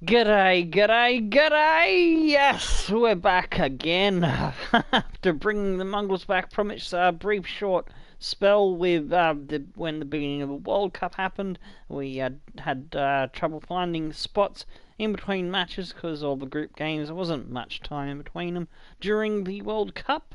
G'day, g'day, g'day! Yes, we're back again after bringing the Mongrels back from its brief short spell with when the beginning of the World Cup happened. We had trouble finding spots in between matches because all the group games, there wasn't much time in between them during the World Cup.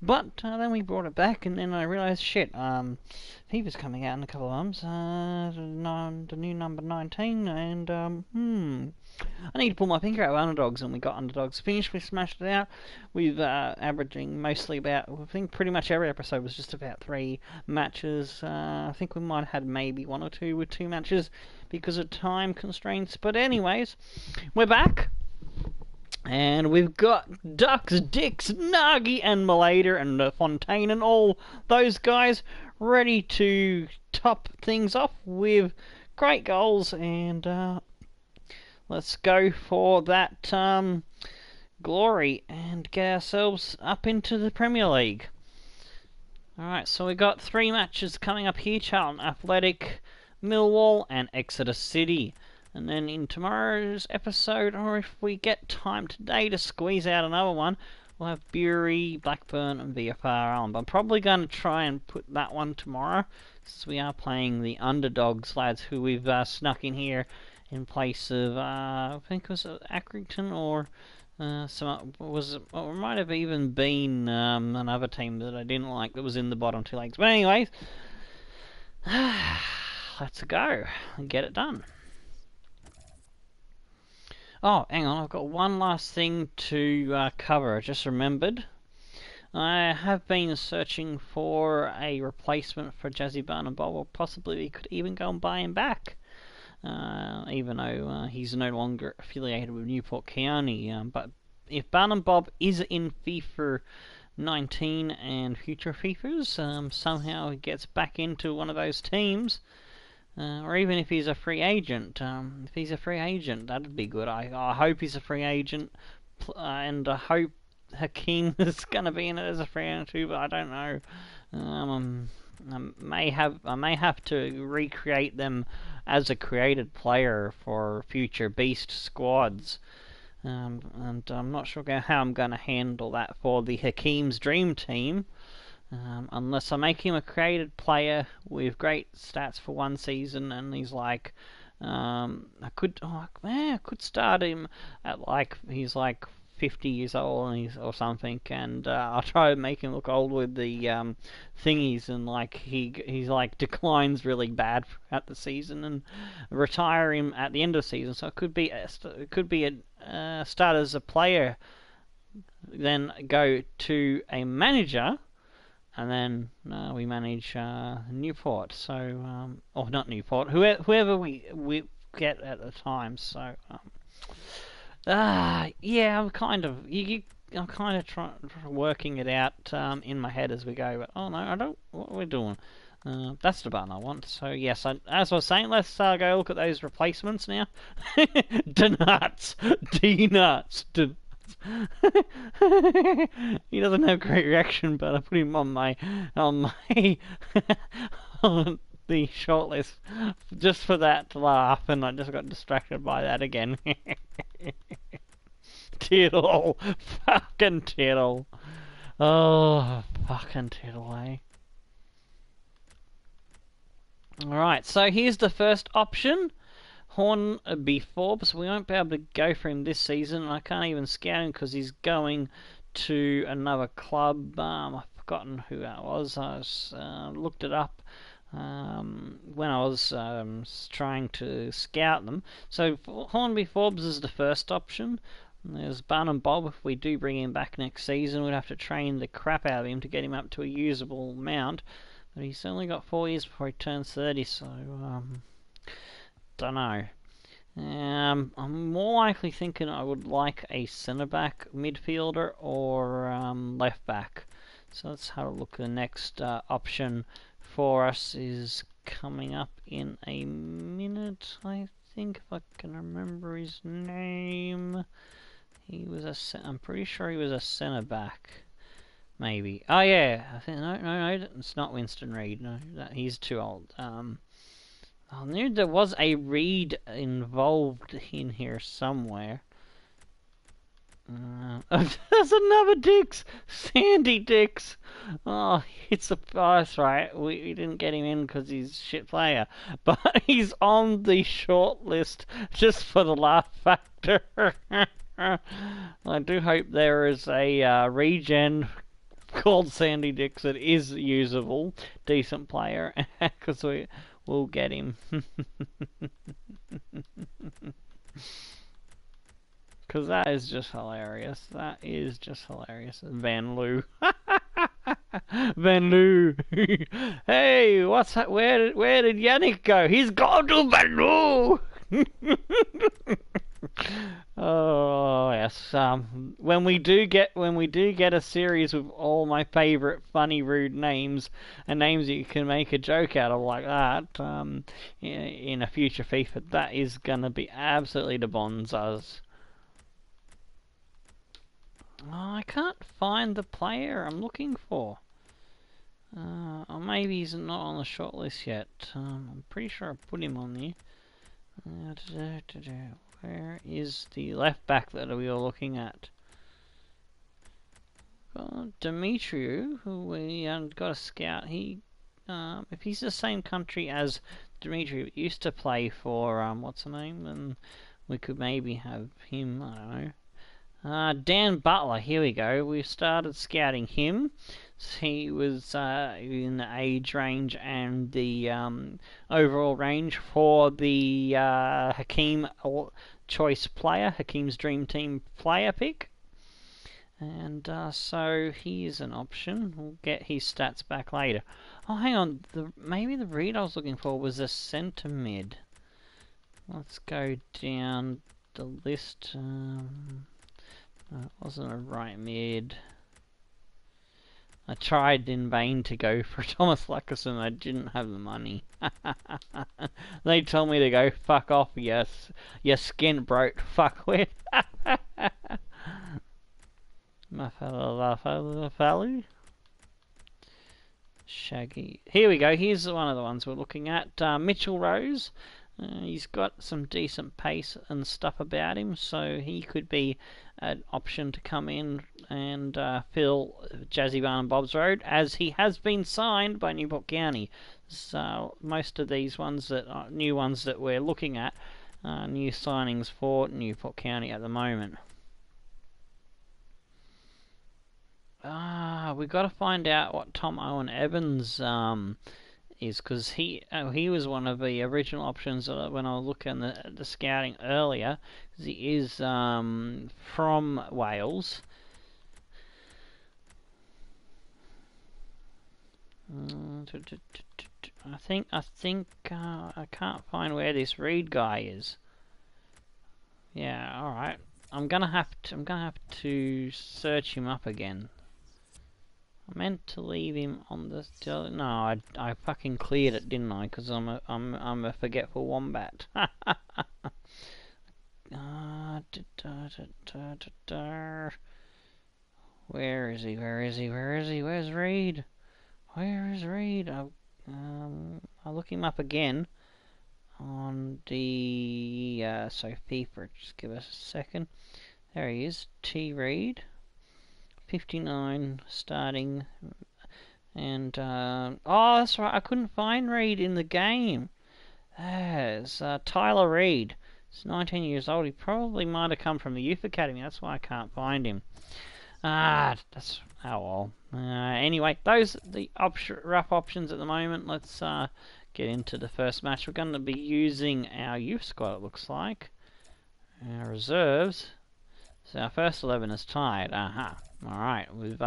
But then we brought it back, and then I realised, shit, FIFA's coming out in a couple of months, the new number 19, and I need to pull my finger out of underdogs, and we got underdogs finished. We smashed it out with averaging mostly about, I think pretty much every episode was just about 3 matches. I think we might have had maybe 1 or 2 with 2 matches because of time constraints. But anyways, we're back. And we've got Diks, Diks, Nagy and Molleda and Fontaine and all those guys ready to top things off with great goals. And let's go for that glory and get ourselves up into the Premier League. Alright, so we've got 3 matches coming up here. Charlton Athletic, Millwall and Exeter City. And then in tomorrow's episode, or if we get time today to squeeze out another one, we'll have Bury, Blackburn and VFR on. But I'm probably going to try and put that one tomorrow, since we are playing the underdogs lads who we've snuck in here in place of, I think it was Accrington or or it might have even been another team that I didn't like that was in the bottom 2 legs. But anyways, let's go and get it done. Oh, hang on, I've got one last thing to cover. I just remembered. I have been searching for a replacement for Jazzy Barn and Bob, or possibly we could even go and buy him back. Even though he's no longer affiliated with Newport County. But if Barn and Bob is in FIFA 19 and future FIFAs, somehow he gets back into one of those teams, or even if he's a free agent. If he's a free agent, that'd be good. I hope he's a free agent, and I hope Hakeem is going to be in it as a free agent too, but I don't know. I may have to recreate them as a created player for future Beast squads. And I'm not sure how I'm going to handle that for the Hakeem's Dream Team. Unless I make him a created player with great stats for 1 season, and he's like, I could start him at like he's like 50 years old and or something, and I'll try to make him look old with the thingies, and like he's like declines really bad throughout the season, and retire him at the end of the season. So it could be start as a player, then go to a manager. And then we manage Newport, so or not Newport, whoever we get at the time. So yeah, I'm kind of working it out in my head as we go. But oh no, I don't. What we're doing? That's the button I want. So yes, as I was saying, let's go look at those replacements now. D-nuts, D-nuts. He doesn't have great reaction, but I put him on my on the shortlist just for that to laugh, and I just got distracted by that again. Tittle, fucking Tittle. Oh, fucking Tittle, eh? Alright, so here's the first option. Hornby Forbes. We won't be able to go for him this season. I can't even scout him because he's going to another club. I've forgotten who that was. I looked it up when I was trying to scout them. So Hornby Forbes is the first option. There's Barn and Bob. If we do bring him back next season, we'd have to train the crap out of him to get him up to a usable amount. But he's only got 4 years before he turns 30, so don't know. I'm more likely thinking I would like a centre-back midfielder or left-back. So let's have a look. The next option for us is coming up in a minute, I think, if I can remember his name. I'm pretty sure he was a centre-back. Maybe. Oh yeah, I think no, it's not Winston Reid. No, he's too old. I knew there was a reed involved in here somewhere. There's another Diks! Sandy Diks! Oh, it's a... Oh, that's right. We didn't get him in because he's a shit player. But he's on the short list just for the laugh factor. I do hope there is a regen called Sandy Diks that is usable, decent player, because we'll get him. Because that is just hilarious. That is just hilarious. Van Loo. Van Loo. Hey, what's that? Where did Yannick go? He's gone to Van Loo. Oh yes. When we do get a series with all my favourite funny rude names and names that you can make a joke out of like that, in a future FIFA, that is gonna be absolutely the bonzas. Oh, I can't find the player I'm looking for. Or maybe he's not on the shortlist yet. I'm pretty sure I put him on there. Where is the left back that we were looking at? Demetriou, who we got a scout. He, if he's the same country as Demetriou, used to play for what's the name? Then we could maybe have him. I don't know. Dan Butler, here we go. We've started scouting him. He was in the age range and the overall range for the Hakeem choice player, Hakeem's Dream Team player pick. And so he is an option. We'll get his stats back later. Oh, hang on. Maybe the read I was looking for was a centre mid. Let's go down the list. It wasn't a right mid. I tried in vain to go for Thomas Luckerson. I didn't have the money. They told me to go fuck off, yes. You skin broke fuckwit. My fellow. Shaggy. Here we go. Here's one of the ones we're looking at. Mitchell Rose. He's got some decent pace and stuff about him, so he could be an option to come in and fill Jazzy Barn and Bob's Road, as he has been signed by Newport County. So most of these ones that are new ones that we're looking at, new signings for Newport County at the moment. We've got to find out what Tom Owen Evans is, because he was one of the original options when I was looking at the scouting earlier, because he is from Wales. I think I can't find where this Reed guy is. Yeah, all right. I'm gonna have to search him up again. I meant to leave him on the... No, I fucking cleared it, didn't I? Because I'm a forgetful wombat. Where is he? Where's Reed? Where is Reed? I'll look him up again on the FIFA. Just give us a second. There he is, T Reed. 59 starting, and oh, that's right, I couldn't find Reed in the game. There's Tyler Reed. He's 19 years old. He probably might have come from the youth academy. That's why I can't find him. That's oh well. Anyway, those are the rough options at the moment. Let's get into the first match. We're going to be using our youth squad. It looks like our reserves. So our first 11 is tied. Alright, we've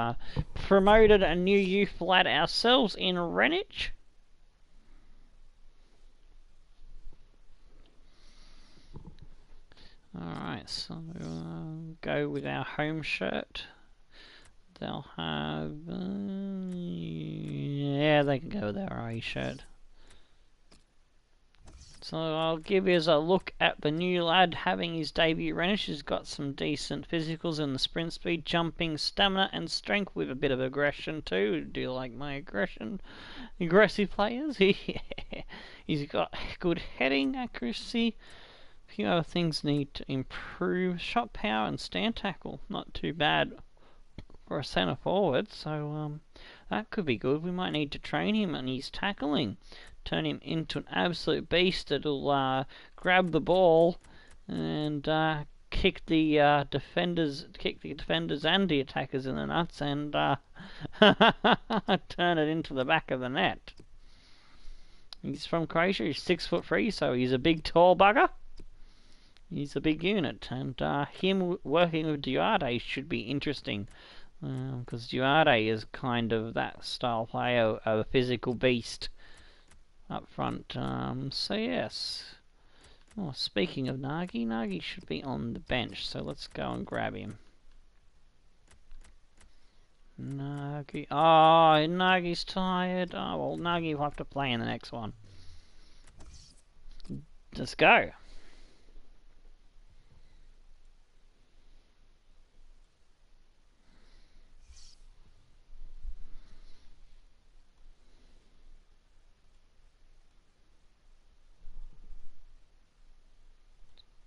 promoted a new youth lad ourselves in Renich. Alright, so go with our home shirt. They'll have... yeah, they can go with our away shirt. So I'll give you a look at the new lad having his debut renish. He's got some decent physicals in the sprint speed, jumping, stamina and strength with a bit of aggression too. Do you like my aggressive players? He's got good heading, accuracy. A few other things need to improve. Shot power and stand tackle, not too bad for a centre forward, so that could be good. We might need to train him on his tackling. Turn him into an absolute beast that'll grab the ball and kick the defenders and the attackers in the nuts and turn it into the back of the net. He's from Croatia. He's 6'3", so he's a big, tall bugger. He's a big unit, and him working with Duarte should be interesting, because Duarte is kind of that style player, a physical beast up front. So yes. Oh, speaking of Nagy, Nagy should be on the bench, so let's go and grab him. Nagy. Oh, Nagy's tired. Oh, well, Nagy will have to play in the next one. Let's go.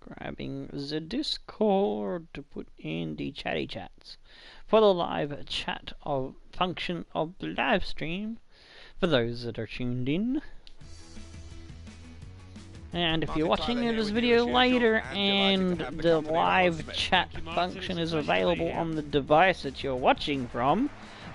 Grabbing the Discord to put in the chatty chats for the live chat of function of the live stream for those that are tuned in. And if you're watching this video later and the live chat function is available on the device that you're watching from,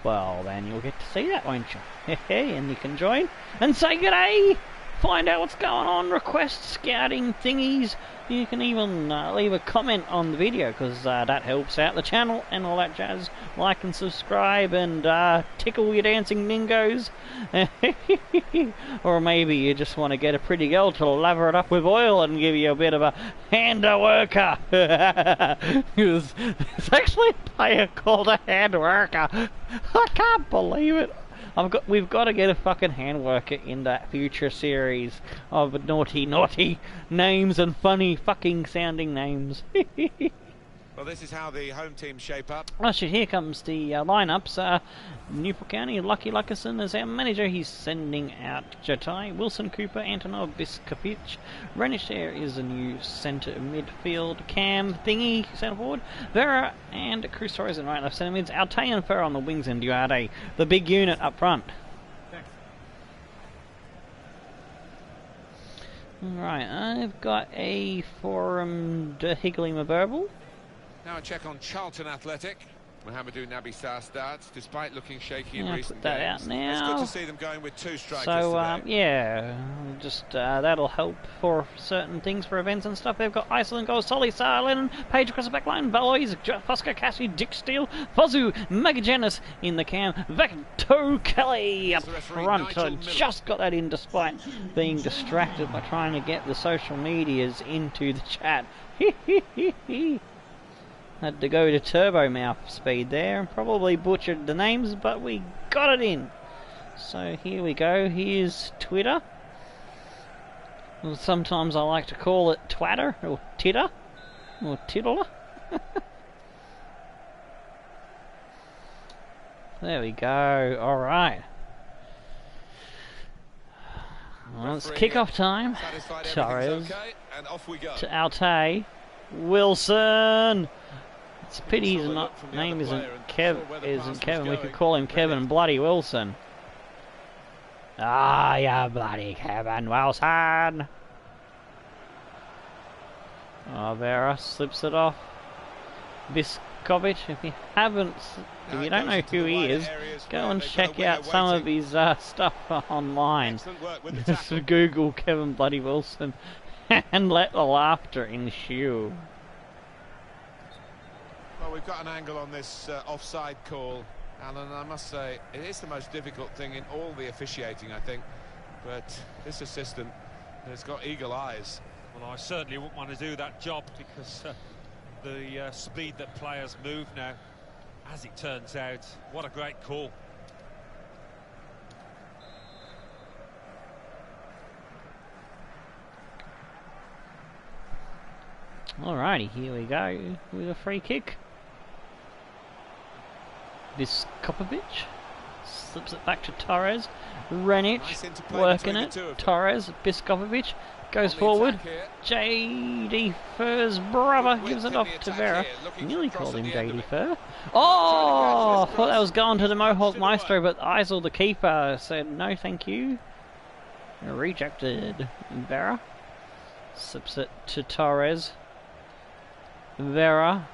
well then you'll get to see that, won't you? And you can join and say g'day, find out what's going on, request scouting thingies. You can even leave a comment on the video, because that helps out the channel and all that jazz. Like and subscribe and tickle your dancing dingoes. Or maybe you just want to get a pretty girl to lather it up with oil and give you a bit of a hand worker. There's actually a player called a hand worker. I can't believe it. We've got to get a fucking hand worker in that future series of naughty names and funny fucking sounding names. Well, this is how the home team shape up. Oh shit, here comes the lineups. Newport County, Lucky Luckerson is our manager. He's sending out Jatai, Wilson, Cooper, Antonov, Biskovic. Renish there is a new centre midfield. Cam, Thingy, centre forward. Vera and Cruz Torres in right left centre mids. Altay and Ferrer on the wings and Duarte, the big unit up front. Thanks. Right, I've got a forum de Higlima verbal. Now a check on Charlton Athletic. Mohamedou Nabi Sarr starts, despite looking shaky in recent put that games. out now. It's good to see them going with two strikers So, today. yeah, just that'll help for certain things, for events and stuff. They've got Iceland goals, Solly, Lennon, Page across the back line, Valois, Fosca, Cassie, Dick Steele, Fozu, Magajanis in the cam, Vecto Kelly up front. Just got that in despite being distracted by trying to get the social medias into the chat. Had to go to turbo mouth speed there and probably butchered the names, but we got it in. So here we go. Here's Twitter. Well, sometimes I like to call it Twatter or Titter or Tiddler. There we go. All right. Well, it's kickoff time. Torres to Altay. Wilson. It's a pity his name isn't Kevin. We could call him Kevin Bloody Wilson. Ah, yeah, bloody Kevin Wilson. Oh, Vera slips it off. Biskovic, if you don't know who he is, go and check out some of his stuff online. Just Google Kevin Bloody Wilson and let the laughter ensue. Well, we've got an angle on this offside call, Alan. I must say, it is the most difficult thing in all the officiating, I think. But this assistant has got eagle eyes. Well, I certainly wouldn't want to do that job, because the speed that players move now, as it turns out, what a great call. Alrighty, here we go with a free kick. Biskopovic slips it back to Torres. Renic working it. Torres, Biskopovic goes forward. JD Fur's brother gives it off to Vera. Nearly called him JD Fur. Oh, thought that was going to the Mohawk Maestro, but Isel, the keeper, said no thank you. Rejected. Vera slips it to Torres. Vera.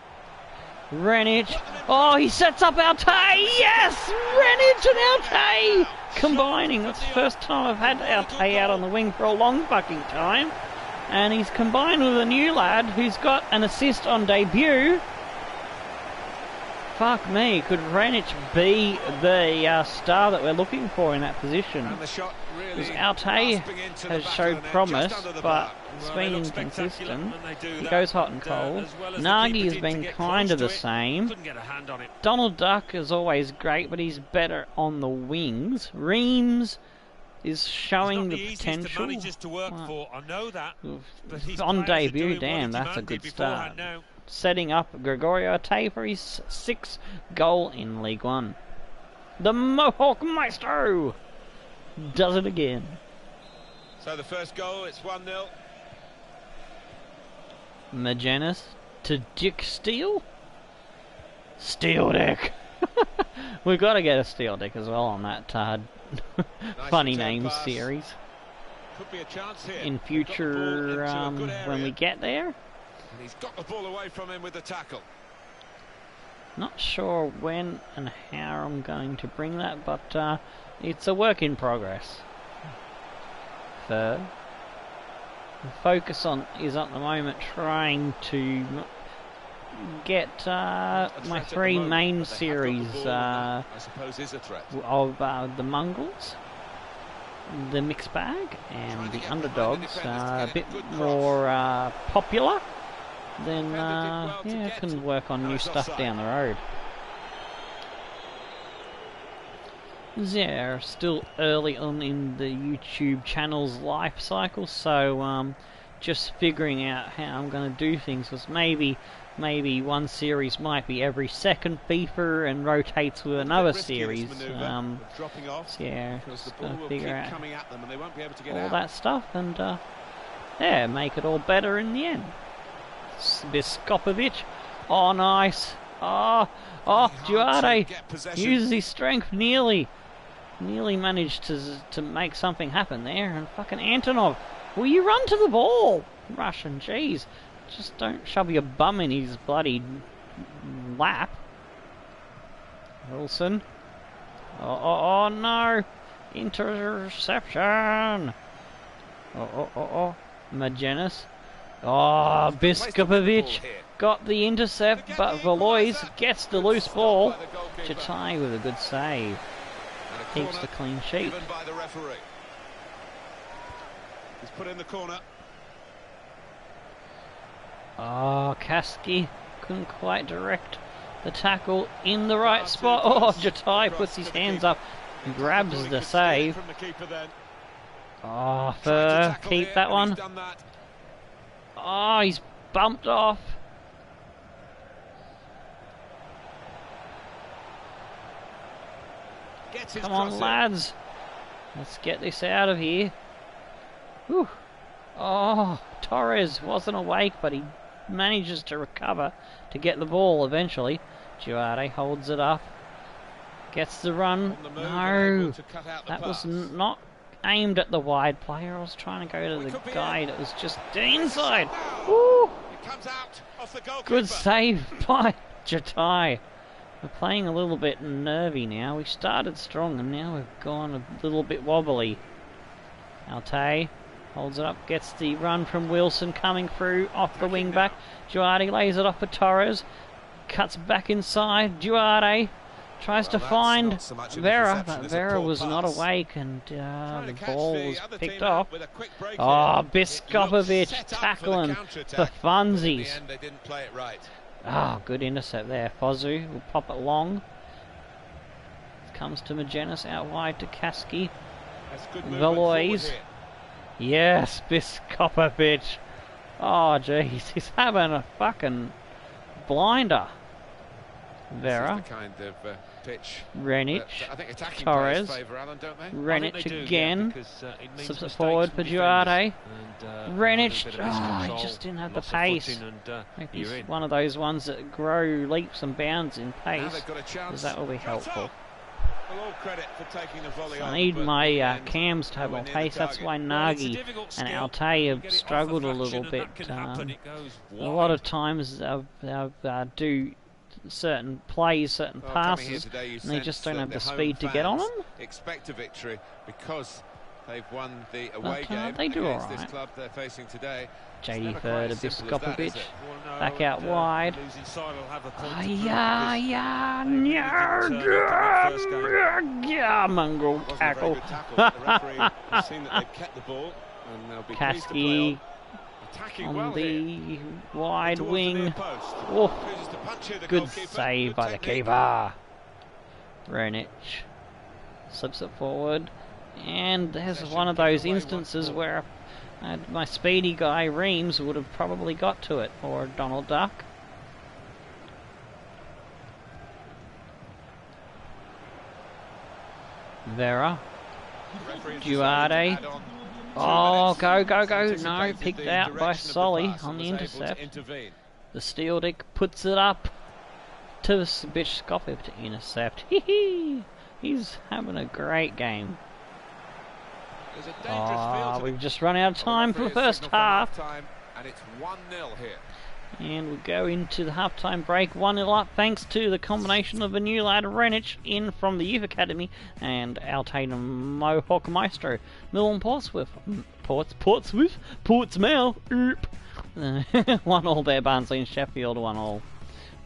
Renic. Oh, he sets up Altay. Yes! Renic and Altay combining. That's the first time I've had Altay out on the wing for a long fucking time. And he's combined with a new lad who's got an assist on debut. Fuck me, could Renic be the star that we're looking for in that position? Because Altay has showed promise, but it's been inconsistent. He goes hot and cold. Nagy has been kind of the same. Donald Duck is always great, but he's better on the wings. Reams is showing the potential. On debut, damn, that's a good start. Setting up Gregorio Altay for his 6th goal in League One. The Mohawk Maestro does it again. So the first goal, it's 1-0. Magennis to Dick Steele. Steel Dick. We've got to get a Steel Dick as well on that funny names series. Could be a chance here. In future, when we get there. And he's got the ball away from him with the tackle. Not sure when and how I'm going to bring that, but it's a work in progress. The focus is at the moment trying to get my 3 main series I suppose is a threat. of the Mongrels, the mixed bag, and the underdogs a bit more popular. Then yeah, I can work on new stuff down the road. Yeah, still early on in the YouTube channel's life cycle, so just figuring out how I'm going to do things. Because maybe one series might be every second FIFA and rotates with another series. So yeah, just going to figure out all that stuff and yeah, make it all better in the end. Biskopovic. Oh, nice. Oh, Duarte uses his strength nearly managed to make something happen there. And fucking Antonov, will you run to the ball? Russian, jeez. Just don't shove your bum in his bloody lap. Wilson. Oh no. Interception. Oh. Magennis. Oh, Biskopovic got the intercept, but Valois gets the loose ball. Chatai with a good save. Keeps the clean sheet. He's put in the corner. Oh, Kaski couldn't quite direct the tackle in the right spot. Oh, Chatai puts his hands up, grabs the save. Oh, Fur, keep that one. Oh, he's bumped off. Come on, lads. Let's get this out of here. Whew. Oh, Torres wasn't awake, but he manages to recover to get the ball eventually. Duarte holds it up. Gets the run. No, that was not aimed at the wide player. I was trying to go to the guy that was just inside. Woo! Good save by Chatai. We're playing a little bit nervy now. We started strong and now we've gone a little bit wobbly. Altay holds it up, gets the run from Wilson coming through off the wing back. Duarte lays it off for Torres. Cuts back inside. Duarte tries to find Vera, but Vera was not awake and the ball was picked off. Oh, Biskopovic tackling for funsies. Oh, good intercept there. Fozu will pop it long. Comes to Magennis out wide to Kaski. Valois. Yes, Biskopovic. Oh, jeez, he's having a fucking blinder. Vera. This is the kind of pitch Renic. I think attacking Torres. players favour, Alan, don't they? Renic again. Slips it forward for Duarte. Renic. Oh, he just didn't have the pace. Maybe he's one of those ones that grow leaps and bounds in pace, because that will be helpful. Well, all credit for taking the volley I on, need but my cams to have more pace. That's why Nagy and Altay have Get it off struggled of a little action and bit. that can happen. It goes A lot of wide. times they'll do certain plays, certain well, coming here passes, today, you and they sense just don't that have the home speed to get on fans them. Expect a victory because they've won the away But, game they do against this alright. club they're facing today. It's JD never third, quite a as simple as that, is Biskopovic. it? Well, no, Back out and, wide. losing side will have a point to prove Yeah, because yeah, they really didn't turn up in that first game. yeah, mongrel It wasn't a very tackle. good tackle, but the referee has seen that they've kept the ball and they'll be pleased to play Kasky on. Attacking on well here. the wide Towards the near wing. post. Oh, Chooses to punch here, the good goalkeeper. save Good by the technique. keeper. Renic slips it forward, and there's Possession one of given those away instances once more. where my speedy guy Reams would have probably got to it, or Donald Duck. Vera. The referee has Duarte. decided to add on 2 Oh, minutes. go, go, go. No, Anticipated picked the out by direction of the Solly pass on and the was able to intercept. intervene. The steel dick puts it up to Biskopovic to intercept. He's having a great game. There's a dangerous field to We've just run out of time for the first half. Time, and it's 1-0 here. And we go into the half-time break, 1-0 up, thanks to the combination of a new lad, Renic, in from the Youth Academy, and Altay Mohawk Maestro. Mill and Portsmouth. Portsmouth. 1-1 there, Barnsley and Sheffield, 1-1.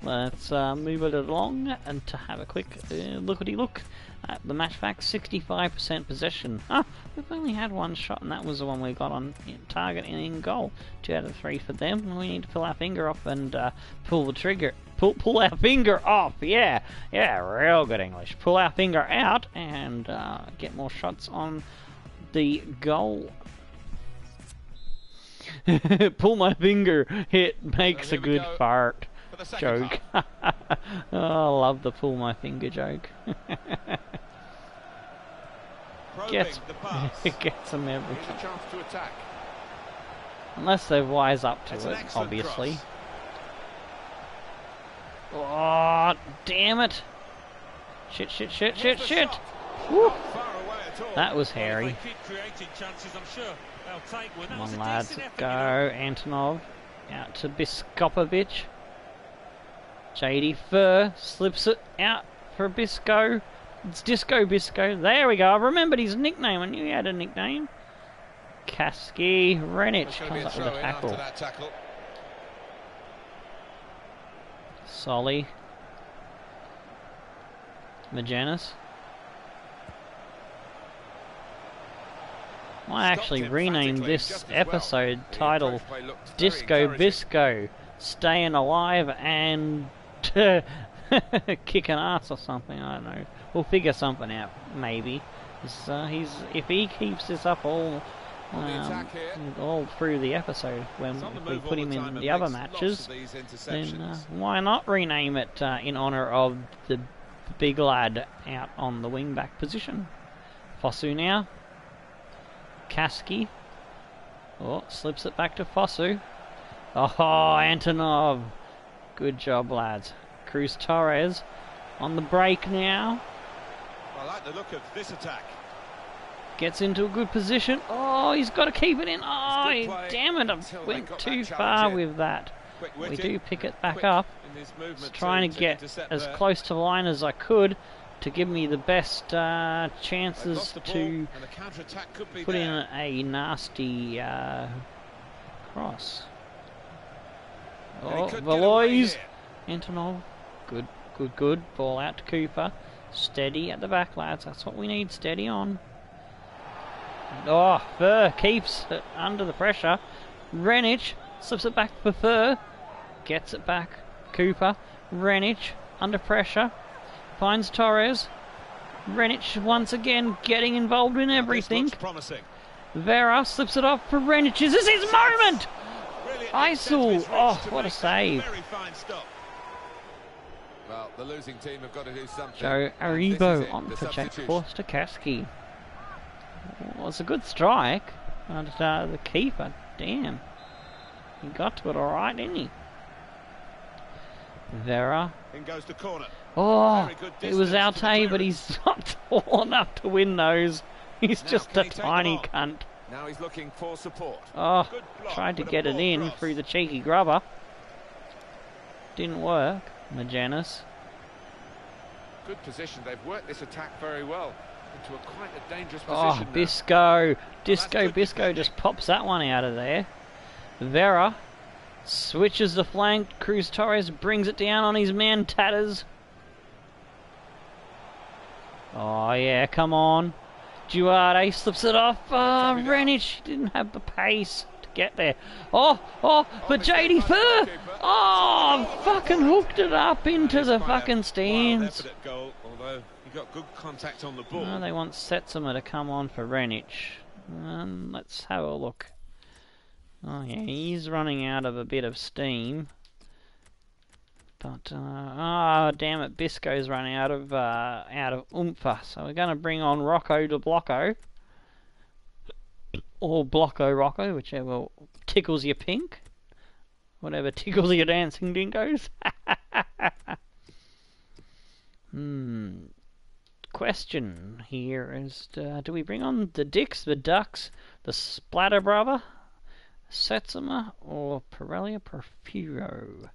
Let's move it along and to have a quick lookity-look at the match back. 65% possession. We've only had one shot, and that was the one we got on target and in goal. 2 out of 3 for them. We need to pull our finger off and pull the trigger. Pull our finger off. Yeah, real good English. Pull our finger out and get more shots on the goal. Pull my finger. It makes a good fart. Joke. Oh, I love the pull my finger joke. Gets them every Here's time. a chance to attack. Unless they wise up to That's an it, excellent obviously. cross. Oh, damn it. Shit. Here's the shot. Woo. Not far away at all. That was If hairy. they keep creating chances, I'm sure they'll take one. That Come was on, a lads, decent effort, go. you know. Antonov out to Biskopovic. JD Fur slips it out for Bisco. It's Disco Bisco. There we go. I remembered his nickname. I knew he had a nickname. Kasky. Renic There's going to be comes a up with a throw in tackle. after that tackle. Solly. Majanis. I actually Stopped renamed emphatically, this just as well. episode The title approach play looked very Disco encouraging. Bisco, staying alive and kicking ass or something. I don't know. We'll figure something out, maybe. If he keeps this up all through the episode when He's on the we move put all him the in time and the other makes lots matches, of these then interceptions. why not rename it in honour of the big lad out on the wing back position? Fosu now. Kasky. Oh, slips it back to Fosu. Oh, Antonov. Good job, lads. Cruz Torres on the break now. I like the look of this attack. Gets into a good position. Oh, he's got to keep it in. Oh, It's good play damn it. I until they went got too that far challenge in. with that. We Quick-witted, do pick it back quick up. in his movement Just trying to get intercept as there. close to the line as I could to give me the best They've chances lost the ball, to and the counter-attack could be put in there. a nasty cross. And he Oh, could get away Valois. here. Antonov. Good. Ball out to Cooper. Steady at the back, lads. That's what we need. Steady on. Oh, Fur keeps it under the pressure. Renic slips it back for Fur. Gets it back. Cooper. Renic under pressure. Finds Torres. Renic once again getting involved in everything. This looks promising. Vera slips it off for Renic. Is this his moment? Really YSL! Oh, what a save. Very fine stop. Well, the losing team have got to do something. Joe Aribo on for Jack Forster-Kaski. Well, it's a good strike. And the keeper, damn. He got to it alright, didn't he? Vera. In goes the corner. Oh, it was Alte, but he's not tall enough to win those. He's just a tiny cunt. Now he's looking for support. Oh, tried to get it in through the cheeky grubber. Didn't work. Majanus. Good position. They've worked this attack very well into quite a dangerous Oh, position. Bisco. Bisco just pops that one out of there. Vera switches the flank. Cruz Torres brings it down on his man Tatters. Oh yeah, come on. Duarte slips it off. Renic didn't have the pace to get there. Oh, but JD Fur! Oh, fucking hooked it up into the fucking stands. Goal, although he got good contact on the ball. Oh, they want Setsuma to come on for Renic. Let's have a look. Oh yeah, he's running out of a bit of steam. But damn it, Bisco's running out of oomph. So we're going to bring on Rocco de Blocco, or Blocco Rocco, whichever tickles your pink, whatever tickles your dancing dingoes. Question here is: do we bring on the Diks, the Ducks, the Splatter Brother, Setsuma, or Pirelli Perfuro?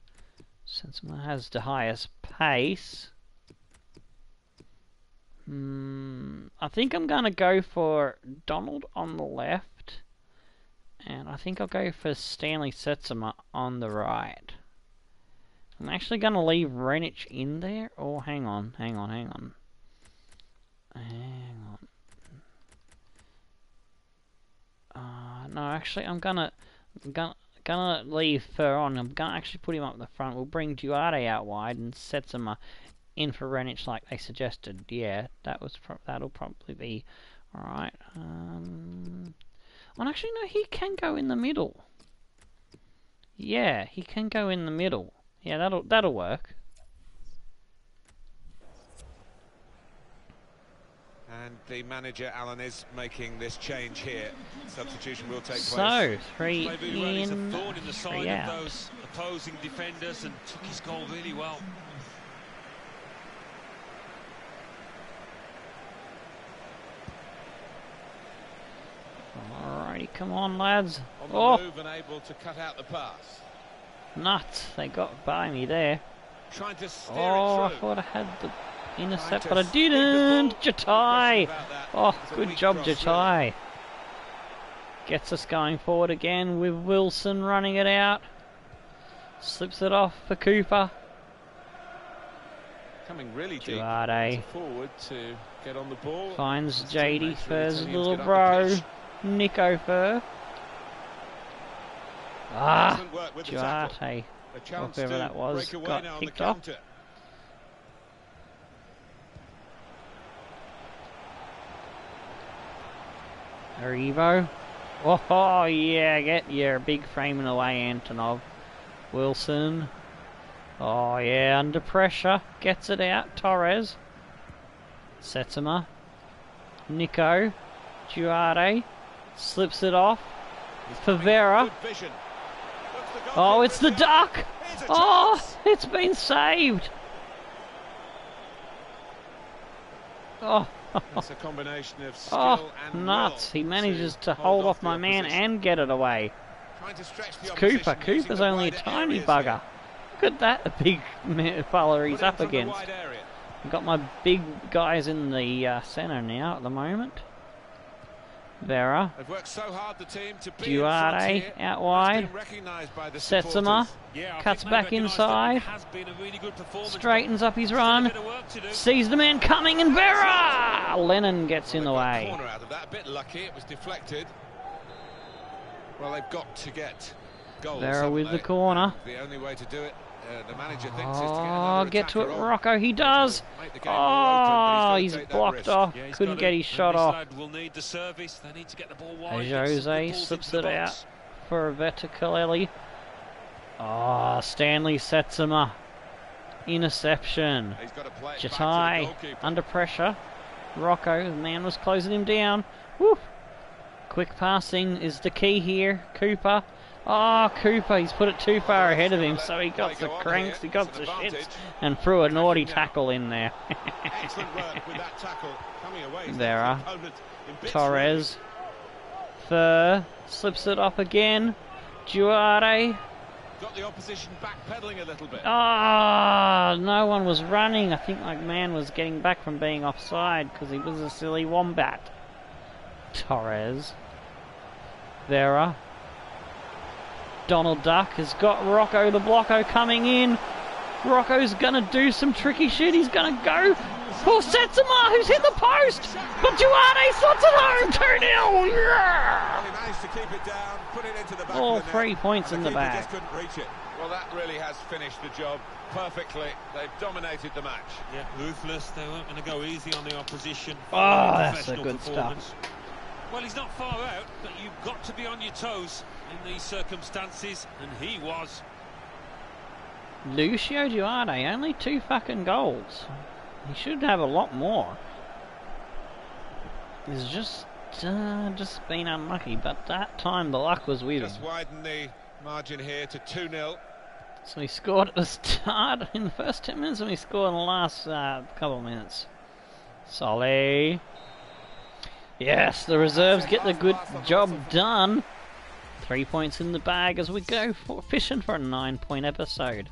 Setsuma has the highest pace. I think I'm going to go for Donald on the left. And I think I'll go for Stanley Setsuma on the right. I'm actually going to leave Renic in there. Oh, hang on. No, actually, I'm gonna leave Fur on. I'm gonna actually put him up the front. We'll bring Duarte out wide and Setsuma in for Renic like they suggested. Yeah, that'll probably be alright. Well, actually, no, he can go in the middle. Yeah, he can go in the middle. Yeah, that'll work. And the manager, Alan, is making this change here. Substitution will take place. So, 3 Played really well. He's a in, thorn in the 3 side out. of those opposing defenders and took his goal really well. Alrighty, come on, lads. On the move and able to cut out the pass. Nuts, they got by me there. Trying to steer Oh, it I through. thought I had the intercept, but I didn't. Jatai! Oh, good job, Jatai. Gets us going forward again with Wilson running it out. Slips it off for Cooper. Coming really deep Duarte forward to get on the ball. finds His JD teammates Fur's really little get up the bro, pitch. Nico Fur. Doesn't work with the tackle. Duarte, A chance whoever to that was, break away got now on the kicked off. counter. Aribo. Oh yeah, get your big framing away, Antonov. Wilson. Oh yeah, under pressure. Gets it out. Torres. Setsuma. Nico. Duarte. Slips it off. For Vera. Good vision. Looks the goal Oh, kick it's the for duck! Here's a Oh, chance. it's been saved! Oh, It's a combination of skill oh, and nuts. will He manages to hold hold off the my man opposition. and get it away. Trying to stretch the It's opposition Cooper. using Cooper's the only a wider tiny areas bugger. here. Look at that big fella he's Put it up from the against. wide area. I've got my big guys in the centre now at the moment. Vera. They've worked so hard, the team, to be Duarte in front here. out wide. That's been recognised by the Setsuma. supporters. Yeah, I Cuts think back they've recognised that inside. it has been a really good performance, Straightens up his but still a run. bit of work to do. Sees the man coming and Vera! Lennon gets in the Well, they got a way. corner out of that. A bit lucky, it was deflected. Well, they've got to get goals. Vera haven't with they? the corner. The only way to do it, the manager thinks, is to get Oh, another get to it, attacker on. Rocco. He does. Make the game more open, but Oh, he's he's got to take that blocked risk. off. Yeah, he's Couldn't got get it. his And shot this off. lad will need the service. They need to get the ball wide. As get some good Jose balls slips into it the out box. for Vetakaleli. Oh, Stanley sets him up. Interception. He's got to play it back to the Jatai goalkeeper. under pressure. Rocco, the man was closing him down. Woo! Quick passing is the key here. Cooper. Oh, Cooper, he's put it too far ahead of him, so he got the cranks, he got the shits, and threw a naughty tackle in there. Excellent work with that tackle. Coming away. Vera. Torres. Fur. Slips it off again. Duarte. Got the opposition backpedaling a little bit. Ah, no one was running. I think my man was getting back from being offside because he was a silly wombat. Torres. Vera. Donald Duck has got Rocco the Blocko coming in. Rocco's gonna do some tricky shit. He's gonna go for Setsuma, who's hit the post. But Duarte slots it home. 2-0. Yeah! Well, he managed to keep it down, put it into the back All of the 3 net, points and in the keeper bag. just couldn't reach it. Well, that really has finished the job perfectly. They've dominated the match. Yeah, ruthless. They weren't going to go easy on the opposition. Oh, that's a Professional good performance. stuff. Well, he's not far out, but you've got to be on your toes in these circumstances, and he was. Lucio Duarte, only 2 fucking goals. He should have a lot more. He's just been unlucky, but that time the luck was with Just him. widen the margin here to 2-0. So he scored at the start in the first 10 minutes, and he scored in the last couple of minutes. Solly. Yes, the reserves get the good job done. 3 points in the bag as we go for fishing for a 9-point episode.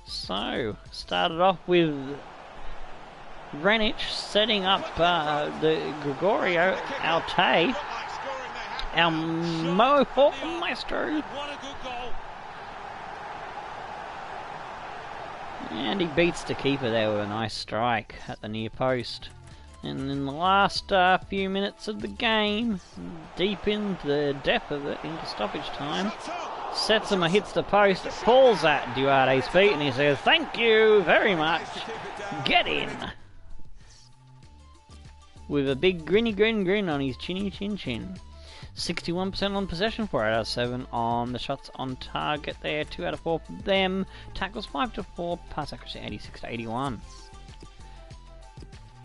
So, started off with Renic setting up the Gregorio Alte, our maestro. What a good goal. And he beats the keeper there with a nice strike at the near post. And in the last few minutes of the game, deep in the depth of it, into stoppage time, Setsuma hits the post, falls at Duarte's feet, and he says, "Thank you very much, get in." With a big grinny grin on his chinny chin. 61% on possession, 4 out of 7 on the shots on target there, 2 out of 4 for them. Tackles 5 to 4, pass accuracy 86 to 81.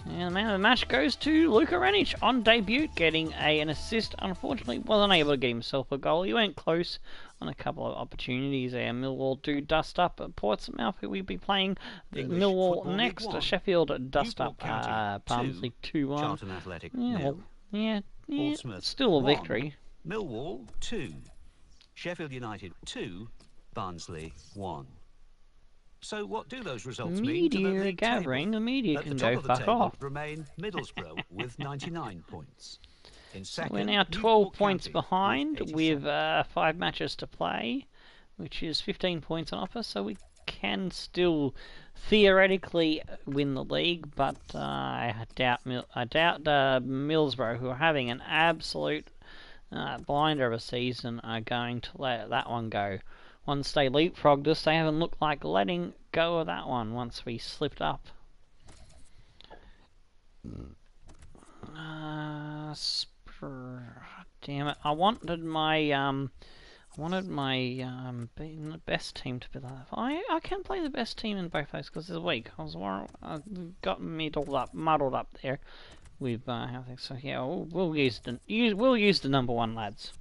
And the man of the match goes to Luka Renic on debut, getting an assist. Unfortunately, wasn't able to get himself a goal. He went close on a couple of opportunities there. Millwall do dust up at Portsmouth, who we'll be playing English Millwall Football next. League 1. Sheffield dust Newport up County, Barnsley 2-1. Charlton Athletic, Yeah, nil. yeah, Portsmouth, still a 1. victory. Millwall 2, Sheffield United 2, Barnsley 1. So what do those results mean to the Media league gathering, table? the media At can the top go of the fuck table off. remain Middlesbrough with 99 points. In second, We're now 12 Newport points County behind with with 87. 5 matches to play, which is 15 points on offer, so we can still theoretically win the league, but I doubt Middlesbrough, who are having an absolute blinder of a season, are going to let that one go. Once they leapfrogged us, they haven't looked like letting go of that one once we slipped up. Damn it! I wanted my best team to be that. I can play the best team in both those because this week I got muddled up there with how things. So yeah, we'll use the number 1 lads.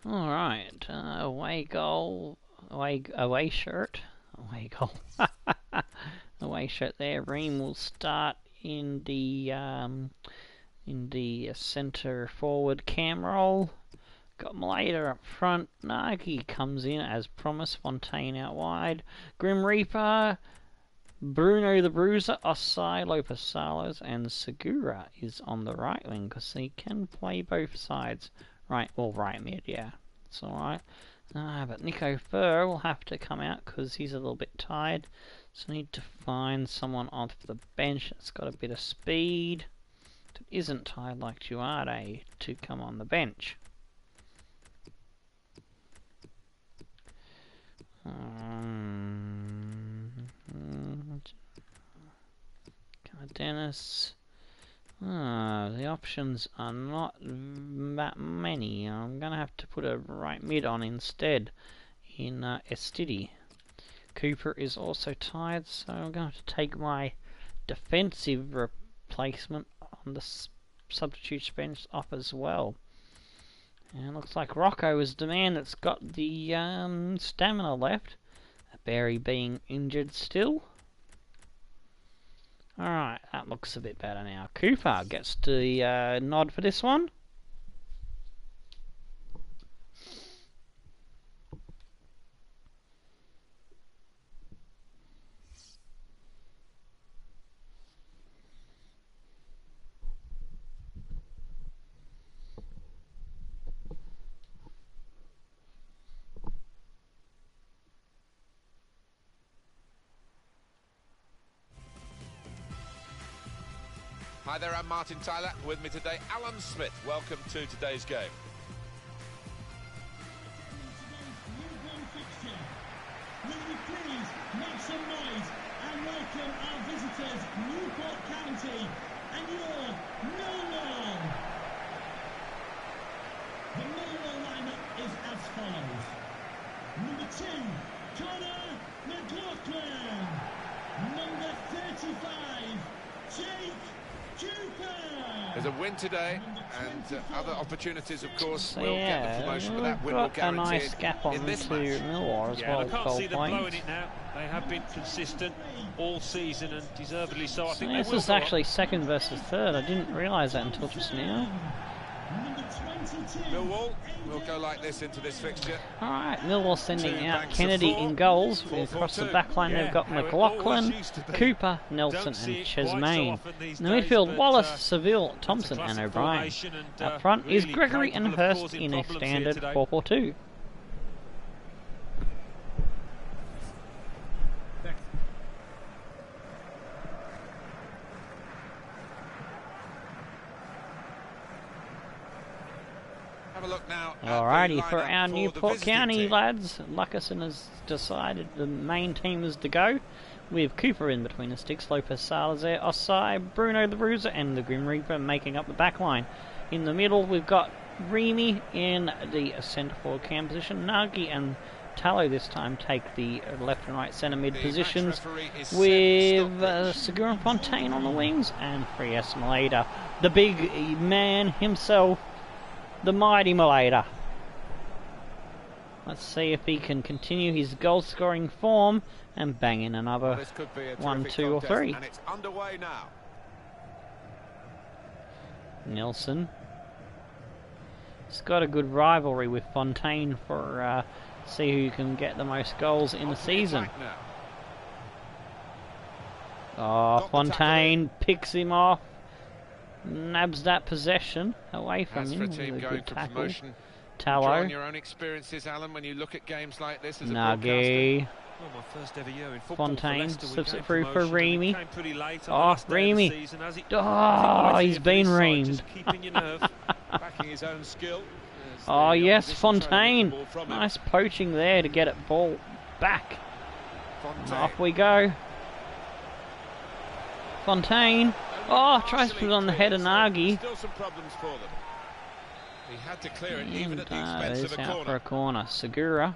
All right, away goal, away shirt, away goal, away shirt there. Ream will start in the centre forward cam role. Got Molleda up front. Nagy comes in as promised. Fontaine out wide. Grim Reaper, Bruno the Bruiser, Osai, Lopez Salos, and Segura is on the right wing because he can play both sides. Right mid, yeah. It's alright. But Nico Fur will have to come out because he's a little bit tired. So I need to find someone off the bench that's got a bit of speed, that isn't tired like Duarte, to come on the bench. Dennis. The options are not that many. I'm going to have to put a right mid on instead in Estidi. Cooper is also tired, so I'm going to have to take my defensive replacement on the substitute bench off as well. And it looks like Rocco is the man that's got the stamina left. Barry being injured still. Alright, that looks a bit better now. Cooper gets the nod for this one. Hi there, I'm Martin Tyler. With me today, Alan Smith. Welcome to today's game. Will you please make some noise and welcome our visitors, Newport County, and your Millwall. The Millwall lineup is as follows. Number 2, Connor McLaughlin. Number 35, Jake Cooper. There's a win today, and other opportunities, of course, So will get the promotion, but that win will got a guarantee nice gap on in this to match. Millwall as Yeah, well. I can't 12 see them points. blowing it now. They have been consistent all season, and deservedly so. I think This they will is go up. actually second versus third. I didn't realise that until just now. Number 22. Millwall will go like this into this fixture. Alright, Millwall sending Two out banks of Kennedy four. in goals. 4-4-2. Across the back line Yeah, they've got how it McLaughlin, always used to be. Cooper, Nelson Don't see and it quite so Chesmaine. often these In the days, midfield, but, Wallace, it's Seville, a Thompson and classic O'Brien. formation and, Up front is really Gregory and capable of Hurst causing in a problems here standard today. 4-4-2. Have a look now. at the Alrighty, for lineup our the Newport visiting County team. lads, Luckerson has decided the main team is to go, with Cooper in between the sticks, Lopez Salazar, Osai, Bruno the Bruiser and the Grim Reaper making up the back line. In the middle we've got Remy in the centre forward cam position, Nagy and Tallow this time take the left and right centre mid The positions, match referee is set with to stop Segura and Fontaine on the wings, and Frias Molleda, the big man himself, the mighty Molleda. Let's see if he can continue his goal-scoring form and bang in Well, another this could be a 1, terrific 2 or contest, 3. and it's underway now. Nelson. He's got a good rivalry with Fontaine for see who can get the most goals in the On to the season. attack now. Oh, Got the Fontaine picks him off, nabs that possession away from As him for a with team a going good for tackle. promotion, Tallow, drawing your own experiences, Alan, when you look at games like this as a broadcaster. Nagy, Well, my first ever year in football Fontaine for Leicester, we slips gained it through for promotion, and it Remy. came pretty late on the Oh, last day of the Remy. season, as it- Oh, right he's here for been this side, reamed. just keeping your nerve. Backing his own skill. as Oh the yes, opposition trying to Fontaine. get the ball from him. Nice poaching there to get it ball back. Fontaine. Off we go. Fontaine. Oh, tries to put it on the head of Nagy. Still some problems for them. He had to clear it even And at the expense it's of a out for corner. a corner. Segura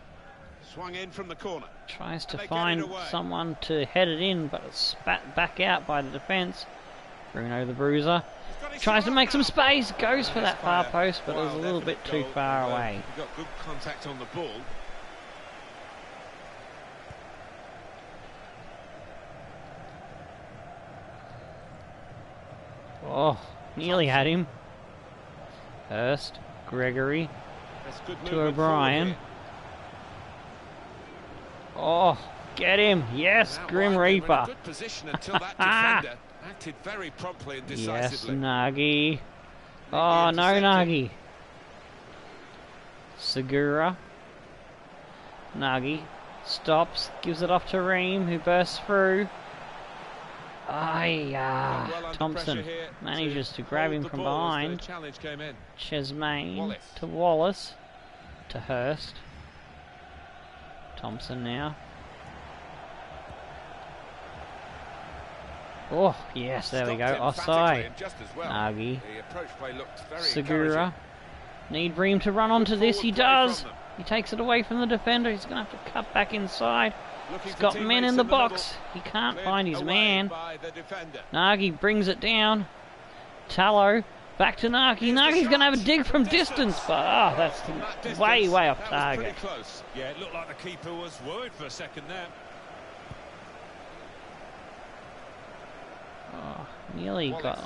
Swung in from the corner. tries to And they get find it away. someone to head it in, but it's spat back out by the defence. Bruno the Bruiser He's got his tries to shot make now. some space, goes for that far Fire. post, but it was a Wild little effort bit of too goal, far although away. He got good contact on the ball. Oh, nearly had him. Hurst, Gregory, That's good to movement O'Brien. forward Oh, get him. Yes, here. Out Grim wide, they were in a Reaper. good position until that defender acted very promptly and Yes, decisively. Nagy. Oh, no, intercepted. Nagy. Segura. Nagy stops, gives it off to Ream, who bursts through. Well under Thompson pressure here manages to grab hold him the from ball as the behind. challenge came in. Chesmaine Wallace. to Wallace. To Hurst. Thompson now. Oh, yes, there we go. Offside. Nagy. Segura. Need Ream to run onto this. He does. He takes it away from the defender. He's going to have to cut back inside. He's got men in the box. He can't find his man. Nagy brings it down. Tallow. Back to Nagy. Nagy's going to have a dig from distance, but that's way off target. Yeah, it looked like the keeper was worried for a second there. Oh, nearly got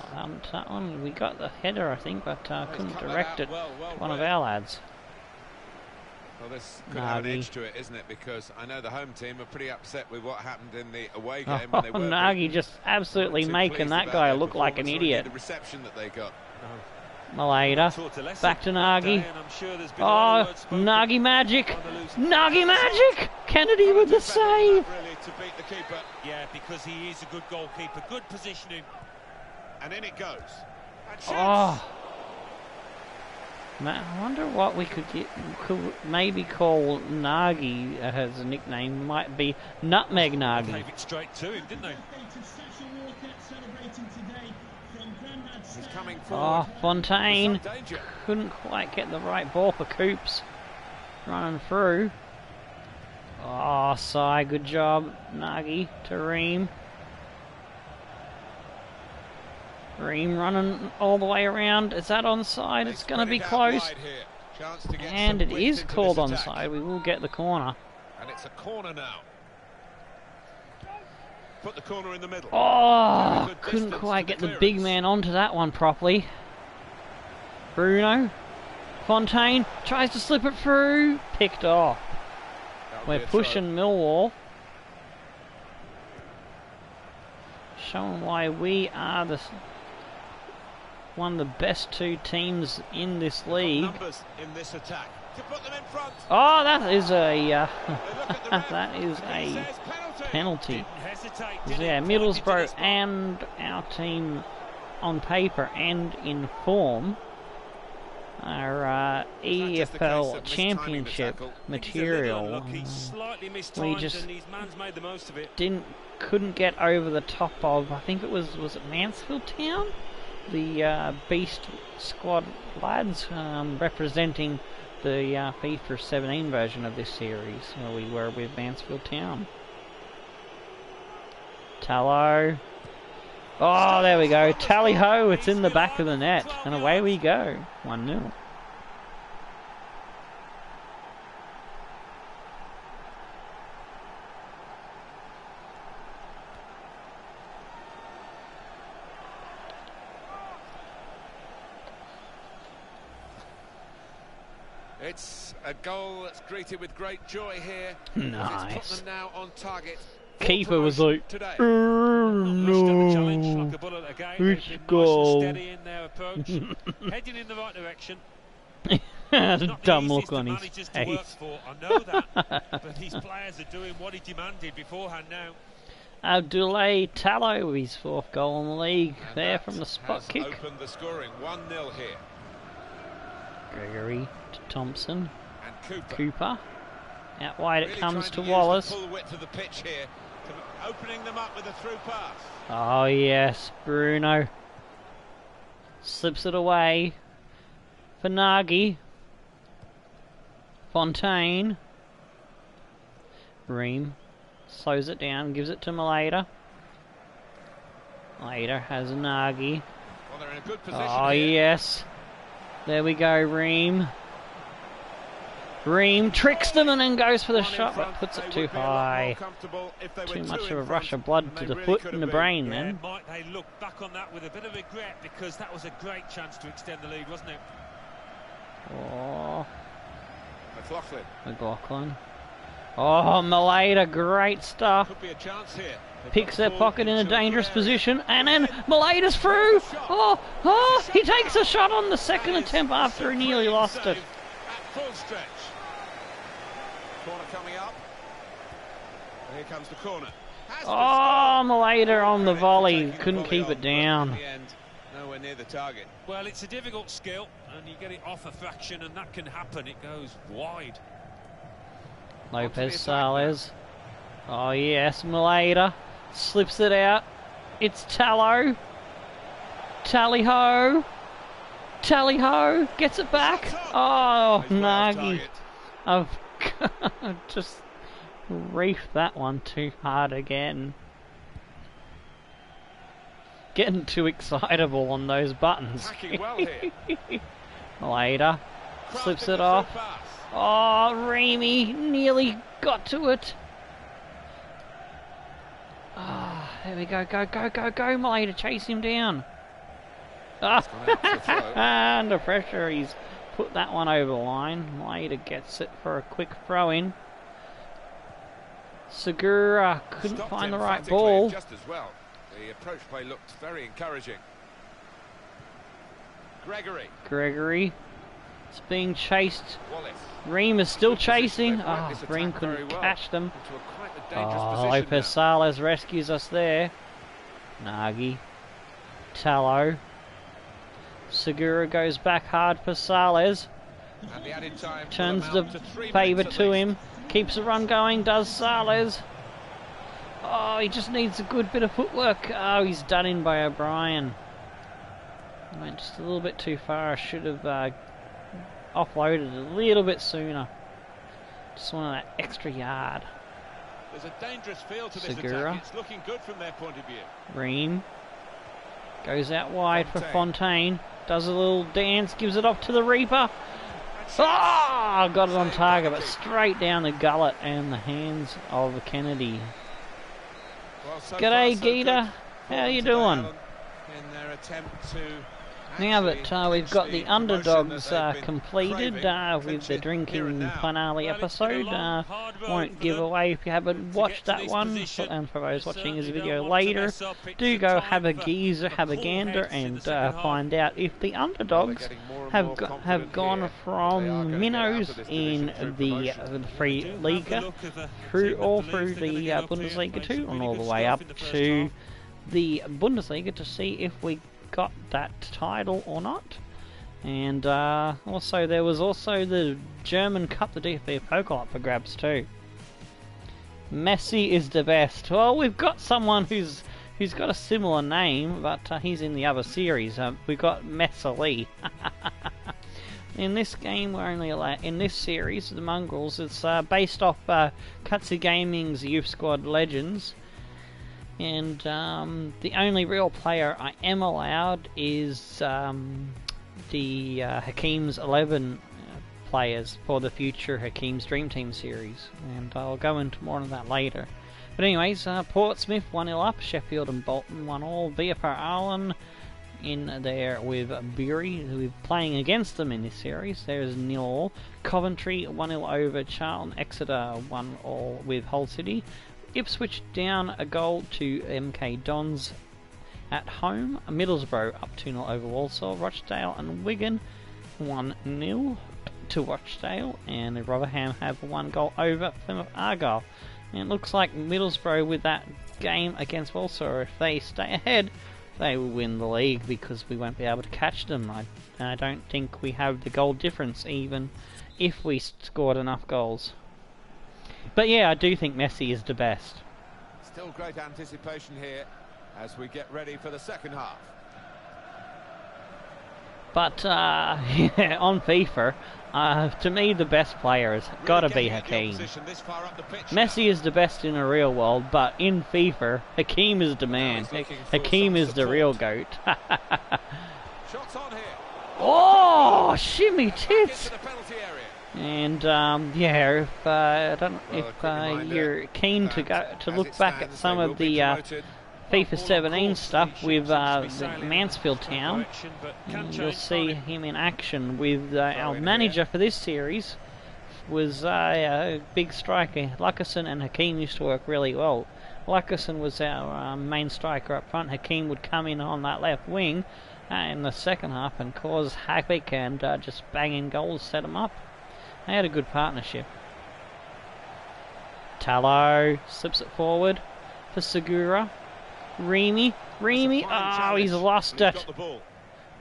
that one. We got the header, I think, but couldn't direct it to one of our lads. Well, this could have an edge to it, isn't it? Because I know the home team are pretty upset with what happened in the away game. When they were Nagy just absolutely making that guy look like an idiot. The reception that they got. Molleda, back to Nagy. Oh, Nagy magic! Nagy magic! Kennedy with the save! Yeah, because he is a good goalkeeper, good positioning. And in it goes. Oh. I wonder what we could get. Could maybe call Nagy as a nickname. Might be Nutmeg Nagy. Gave it straight to him, didn't they? He's coming Oh, forward. Fontaine couldn't quite get the right ball for Coops. Running through. Oh, Sai, good job. Nagy to Ream. Ream running all the way around. Is that onside? It's going to be close. And it is called onside. We will get the corner. And it's a corner now. Put the corner in the middle. Oh, couldn't quite get the big man onto that one properly. Bruno. Fontaine tries to slip it through. Picked off. We're pushing Millwall. Showing why we are one of the best two teams in this league. Numbers in this attack. To put them in front. Oh, that is a that is a penalty. Yeah, Middlesbrough and our team on paper and in form are EFL Championship material. We just couldn't get over the top of, I think it was it Mansfield Town? The Beast Squad lads representing the FIFA 17 version of this series, where we were with Mansfield Town. Tallow. Oh, there we go. Tally-ho, it's in the back of the net. And away we go. 1-0. It's a goal that's greeted with great joy here. Nice. It's put them now on target. Keeper was like, today. no, it's goal. Heading in the right direction. Dumb look on his face. I know that, but these players are doing what he demanded beforehand now. Abdoulaye Tallow with his fourth goal in the league. And there from the spot kick. Opened the scoring. 1-0 here. Gregory to Thompson. And Cooper. Out wide really it comes to use Wallace. The full width of the pitch here, opening them up with a through pass. Oh yes, Bruno. Slips it away for Nagy. Fontaine. Ream slows it down, gives it to Molleda. Molleda has Nagy. Well, they're in a good position Oh here. yes. There we go, Ream. Ream tricks them and then goes for the shot, but puts it too high. Too much of a rush of blood to the foot and the brain then. Might they look back on that with a bit of regret, because that was a great chance to extend the lead, wasn't it? Oh, McLaughlin. Oh, Molleda, great stuff. Could be a chance here. Picks their pocket in a dangerous position, and then Molleda's through. Oh, he takes a shot on the second attempt after he nearly lost it. At full stretch. Corner coming up. And here comes the corner. Oh, Molleda on the volley, couldn't keep it down. In the end, nowhere near the target. Well, it's a difficult skill, and you get it off a fraction, and that can happen. It goes wide. Lopez Sales. Oh yes, Molleda slips it out. It's Tallow. Tally-ho. Tally-ho. Gets it back. Oh, Nagy. I've just reefed that one too hard again. Getting too excitable on those buttons. Molleda slips it off. Oh, Remy nearly got to it. Ah, oh, there we go. Go, Molleda, chase him down. Under pressure, he's put that one over the line. Molleda gets it for a quick throw in. Segura couldn't find the right ball. Just as well. The approach play looked very encouraging. Gregory. It's being chased. Ream is still chasing. Oh, Ream couldn't catch them. Oh, Lopez Salas rescues us there. Nagy. Tallow. Segura goes back hard for Salas. Turns the favour to him. Keeps the run going, does Salas. Oh, he just needs a good bit of footwork. Oh, he's done in by O'Brien. Went just a little bit too far. I should have offloaded a little bit sooner. Just wanted that extra yard. There's a dangerous feel to this Segura. attack. It's looking good from their point of view. Ream goes out wide for Fontaine. Does a little dance, gives it off to the Reaper. Ah, got it on target, but straight down the gullet and the hands of Kennedy. Well, so G'day, far, so Gita. good How you today, doing? Alan, in their attempt to Now that actually we've got the clinch promotion underdogs that they've been completed craving, with clinch the it here and drinking now. finale Well, it's been a episode, long, hard road won't for give them away if you haven't watched to that this one. position. And for those They watching this certainly video don't want to later, mess up. It's do the go time have a for geezer, have a cool gander, heads in and the second half. find out if the underdogs getting more and have more have confident gone here. They are from gonna get out minnows of this in division through the promotion. free They do have Liga the look of a through team that all believes through they're gonna the get up here, Bundesliga make 2 some and really all the good way stuff up in the first to half. the Bundesliga to see if we got that title or not. And also there was also the German Cup, the DFB Pokal up for grabs too. Messi is the best. Well, we've got someone who's got a similar name, but he's in the other series. We've got Messi. In this game, we're only allowed, in this series, the Mongrels, it's based off Katsu Gaming's Youth Squad Legends. And the only real player I am allowed is the Hakim's 11 players for the future Hakim's Dream Team series, and I'll go into more on that later. But anyways, Portsmouth 1-0 up, Sheffield and Bolton 1-1, VFR Ireland in there with Bury, who are playing against them in this series. There's 0-0, Coventry 1-0 over Charlton, Exeter 1-1 with Hull City, Ipswich down a goal to MK Dons at home, Middlesbrough up 2-0 over Walsall, Rochdale and Wigan 1-0 to Rochdale, and Rotherham have 1 goal over Plymouth Argyle. And it looks like Middlesbrough, with that game against Walsall, if they stay ahead, they will win the league, because we won't be able to catch them. I don't think we have the goal difference, even if we scored enough goals. But yeah, I do think Messi is the best. Still great anticipation here as we get ready for the second half. But yeah, on FIFA, to me the best player has got to be Hakim. Messi is the best in the real world, but in FIFA, Hakim is the man. Hakim is the real GOAT. Shots on here. Oh, shimmy tits! And yeah, if I don't, if you're keen to look back at some of the FIFA 17 stuff with Mansfield Town, you'll see him in action with our manager for this series was a big striker. Luckerson and Hakim used to work really well. Luckerson was our main striker up front. Hakim would come in on that left wing in the second half and cause havoc and just bang in goals, set them up. They had a good partnership. Tallow slips it forward for Segura. Remy, oh, he's lost it.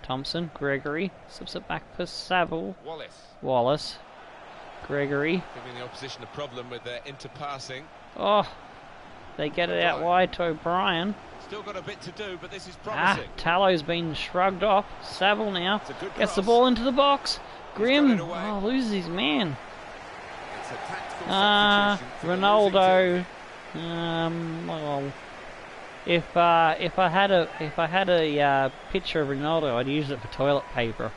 Thompson, Gregory, slips it back for Saville. Wallace, Gregory. Giving the opposition a problem with their interpassing. Oh, they get it out wide to O'Brien. Still got a bit to do, but this is promising. Tallo's been shrugged off. Saville now gets the ball into the box. Grimm loses his man. It's a tactical substitution for the Ronaldo. losing Well, if I had a picture of Ronaldo, I'd use it for toilet paper.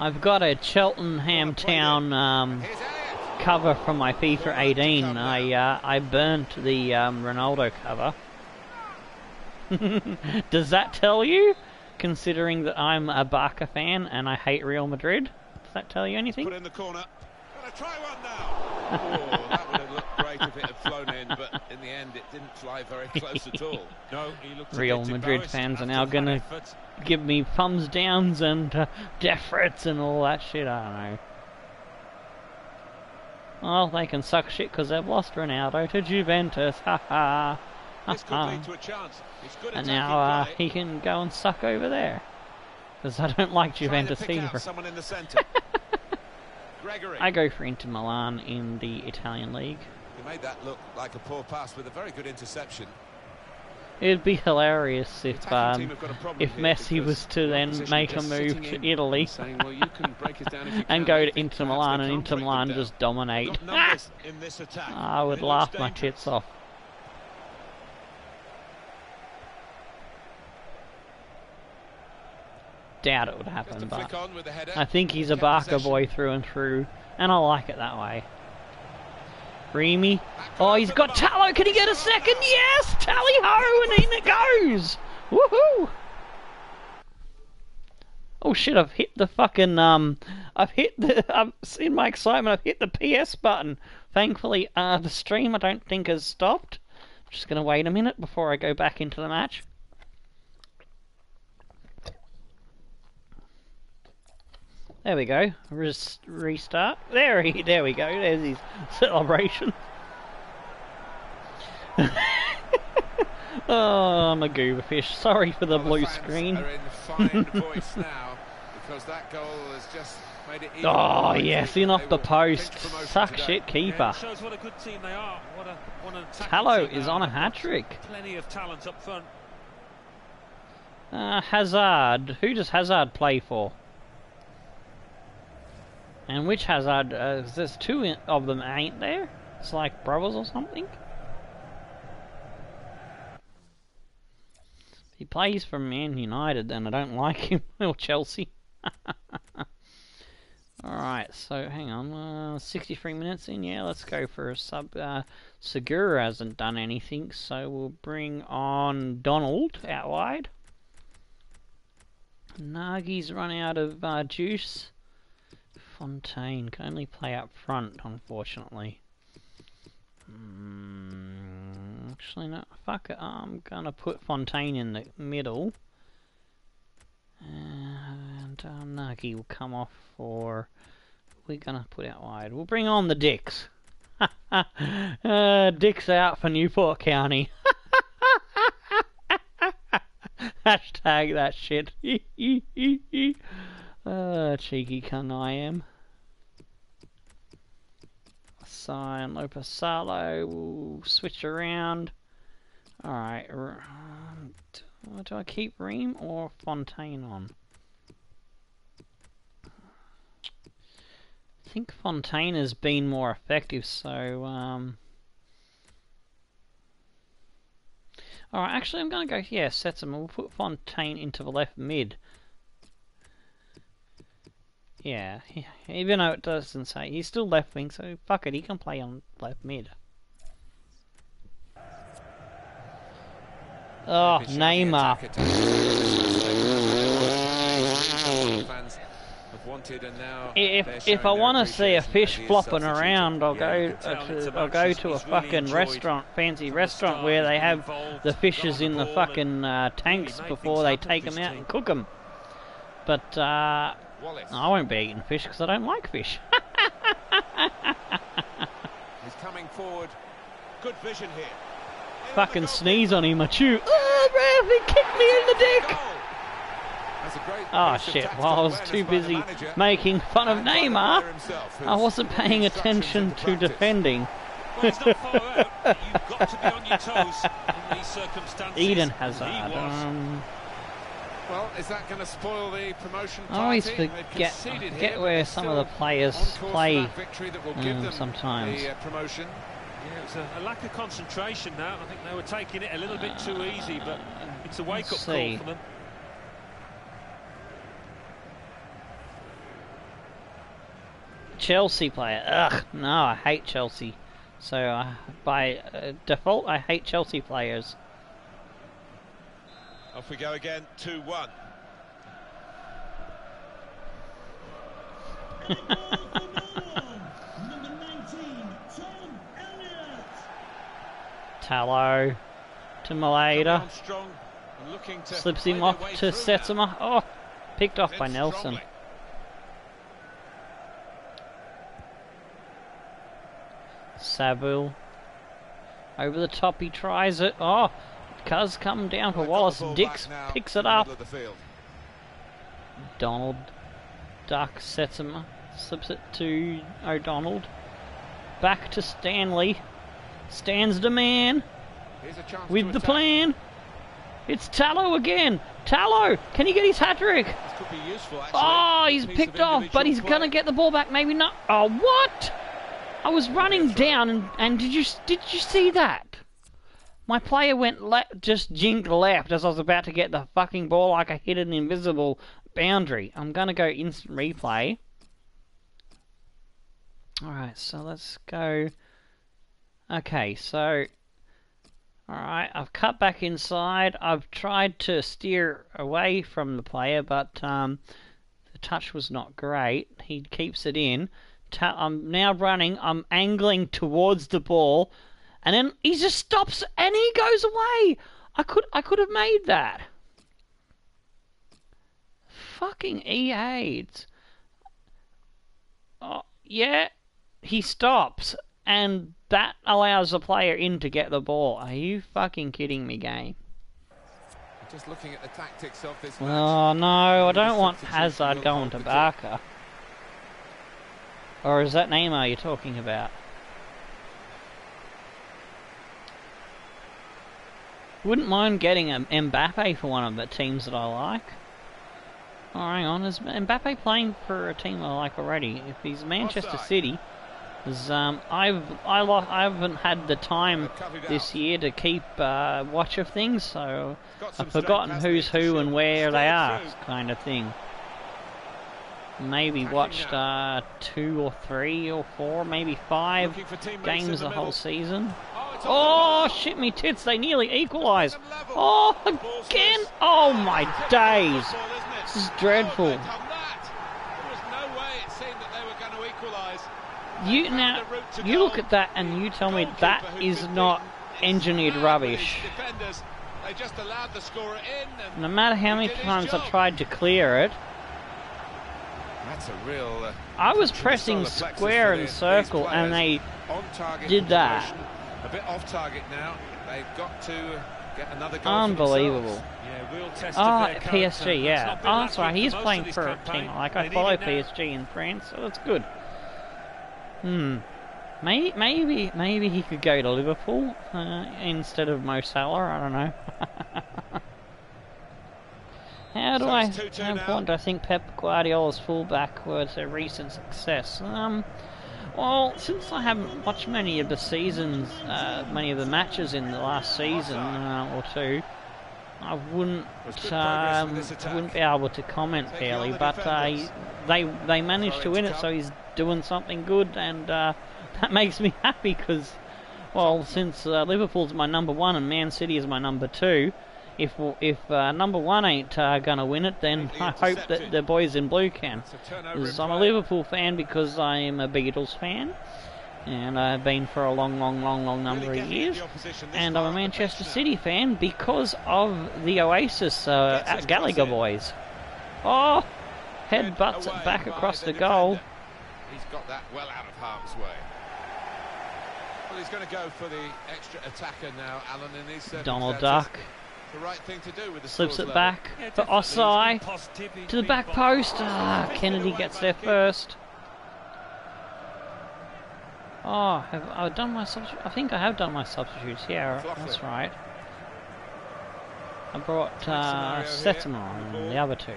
I've got a Cheltenham Town cover from my FIFA 18. I burnt the Ronaldo cover. Does that tell you? Considering that I'm a Barca fan and I hate Real Madrid, does that tell you anything? Put in the corner. Gonna try one now. Oh, that would have looked great if it had flown in, but in the end it didn't fly very close at all. No, he looked Real Madrid fans are now gonna give me thumbs downs and death threats and all that shit. I don't know. Well, they can suck shit because they've lost Ronaldo to Juventus. Ha ha. This could lead to a chance. It's good And attacking now play. he can go and suck over there. Because I don't like Juventus Trying to pick either. out someone in the centre. Gregory. I go for Inter Milan in the Italian league. He made that look like a poor pass with a very good interception. It'd be hilarious if Attacking team have got a problem here Messi because was to the then opposition make a just move sitting to in Italy and saying, well, you can break us down if you and can. go I to think Inter perhaps Milan they and can't Inter break Milan them just down. dominate. Got numbers in this attack. I would It laugh looks my dangerous. tits off. Doubt it would Just happen, to but flick on with the header. I think he's a Kept Barca possession. boy through and through, and I like it that way. Reamy. Oh, he's got Tallow. Can he get a second? Yes! Tally ho! And in it goes! Woohoo! Oh shit, I've hit the fucking, in my excitement, I've hit the PS button. Thankfully, the stream I don't think has stopped. I'm just gonna wait a minute before I go back into the match. There we go. Restart. There we go. There's his celebration. Oh, I'm a goober fish. Sorry for the blue screen. Are in fine voice now because that goal has just made it even Oh more yes, likely in that off they the will post. clinch promotion Suck today. shit Yeah, keeper. it shows what a good team they are. What an attacking Tallow team is they on a are. hat trick. Plenty of talent up front. Hazard. Who does Hazard play for? And which Hazard? There's two of them, ain't there? It's like brothers or something. He plays for Man United, and I don't like him. Or Chelsea. Alright, so hang on. 63 minutes in. Yeah, let's go for a sub. Segura hasn't done anything, so we'll bring on Donald out wide. Nagy's run out of juice. Fontaine can only play up front, unfortunately. Actually, no, fuck it. I'm gonna put Fontaine in the middle. And Nagy will come off for... We're gonna put out wide. We'll bring on the Diks. Diks out for Newport County. Hashtag that shit. Cheeky cunt I am. Sign Lopasalo. We'll switch around. Alright. Do I keep Ream or Fontaine on? I think Fontaine has been more effective, so alright, actually I'm gonna go, yeah, sets him. We'll put Fontaine into the left mid. Yeah, even though it doesn't say, he's still left wing, so fuck it, he can play on left mid. Oh, Neymar. If I want to see a fish flopping around, I'll go to a fucking restaurant, fancy restaurant, where they have the fishes in the fucking tanks before they take them out and cook them. But I won't be eating fish because I don't like fish. He's coming forward. Good vision here. Fucking sneeze on him, I chew. Oh, ref, he kicked me in the dick. That's a great Oh piece of shit, tactical well I was awareness too by the busy manager making fun of and by the Neymar. player himself, I who's wasn't put the paying instructions attention into to practice. defending. Well, he's not far out. You've got to be on your toes in these circumstances. Eden and Hazard. He was. Well, is that going to spoil the promotion I always party? They've forget conceded here, forget but where they're some of the still players on course for play that victory that will give them sometimes. the promotion. Yeah, it was a lack of concentration now. I think they were taking it a little bit too easy, but it's a wake-up call for them. Chelsea player. Ugh, no, I hate Chelsea. So by default, I hate Chelsea players. Off we go again, 2-1. And a goal for Millwall. Number 19, Tom Elliott. Tallow to Molleda. Strong and looking to Slips play him their off way to through now. Setsuma. Oh, picked off by In Nelson. strongly. Saville. Over the top, he tries it. Oh, it does come down for They've got Wallace. the ball Diks back now picks in it the up. middle of the field. Donald Duck sets him, slips it to O'Donnell. Back to Stanley. Stands the man Here's a chance with to the attack. plan. It's Tallow again. Tallow, can he get his hat trick? This could be useful, actually. Oh, he's A piece picked of off, but he's individual gonna play. get the ball back. Maybe not. Oh, what? I was running down, and did you see that? My player went just jinked left as I was about to get the fucking ball like I hit an invisible boundary. I'm gonna go instant replay. Alright, so let's go. Okay, so alright, I've cut back inside. I've tried to steer away from the player, but the touch was not great. He keeps it in. I'm now running. I'm angling towards the ball, and then he just stops and he goes away. I could have made that. Fucking EA. Oh, yeah, he stops, and that allows the player in to get the ball. Are you fucking kidding me, game? Just looking at the tactics of this match. Oh no, I don't Maybe want substitution Hazard will going hold to the Barca. Or is that Neymar you're talking about? Wouldn't mind getting an Mbappe for one of the teams that I like. Oh, hang on, is Mbappe playing for a team I like already? If he's Manchester Offside. City, I haven't had the time this year to keep watch of things, so Got some I've forgotten strength, hasn't who's he, to who and shield- where steer they are, through. kind of thing. Maybe Attacking watched now. 2 or 3 or 4, maybe 5 Looking for teammates in games the the whole middle. season. It's Oh, on the shit me tits, they nearly equalised. Them level. Oh, Ball's again? loose. Oh my Typical days. football, isn't it? This is Oh, dreadful. they've done that. There was no way it seemed that they were going to equalise. You Found now, the route to you goal. look at that and you tell me Goalkeeper that who'd is been not beaten is engineered mad rubbish. with his defenders. They just allowed the scorer in. And No matter how he many did his times I job. tried to clear it, That's a real. I was punch in the pressing solar plexus square for and these circle and players. they On target did for that. promotion. A bit off target now. They've got to get another goal. unbelievable. Yeah, real test Oh, of their character. PSG, That's yeah. not been Oh, lacking that's right, he's for most playing of this for a campaign. team I like. They I need follow it now. PSG in France, so that's good. Maybe he could go to Liverpool instead of Mo Salah. I don't know. How So it's 2-2 how now. important do I think Pep Guardiola's fullback were to recent success? Well, since I haven't watched many of the seasons, many of the matches in the last season or two, I wouldn't be able to comment fairly. But they managed to win it, so he's doing something good, and that makes me happy because, well, since Liverpool's my number 1 and Man City is my number 2, if number 1 ain't gonna win it, then I hope that the boys in blue can. Because I'm a Liverpool fan because I am a Beatles fan, and I've been for a long number of years. And I'm a Manchester City fan because of the Oasis Gallagher boys. Oh, head butts it back across the goal. He's got that well out of harm's way. Well, he's going to go for the extra attacker now, Alan, in these circumstances. Donald Duck the right thing to do with the Slips scores it level. back Yeah, for definitely. He's been Osai positive. He's to the been back involved. post. Kennedy gets there first. Oh, have I done my substitute? I think I have done my substitutes. Yeah, that's right. I brought Settima on the other two.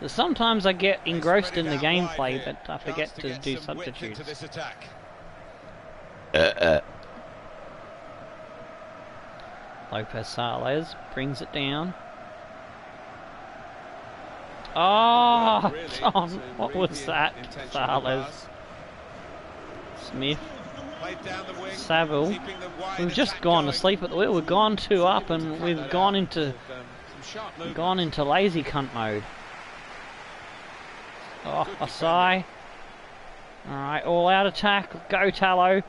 But sometimes I get engrossed in the gameplay, but I forget to do substitutes. This attack. Lopez Sales brings it down. Oh, Really, Tom, to what read was the that? intention of the Sales. pass. Smith. Played down the wing, Saville. keeping the wide We've just attack gone to going. sleep at the wheel. We've gone 2 up and we've Cut that gone out into with, some sharp movement. lazy cunt mode. Oh, Osai. Alright, all out attack. Go Tallow.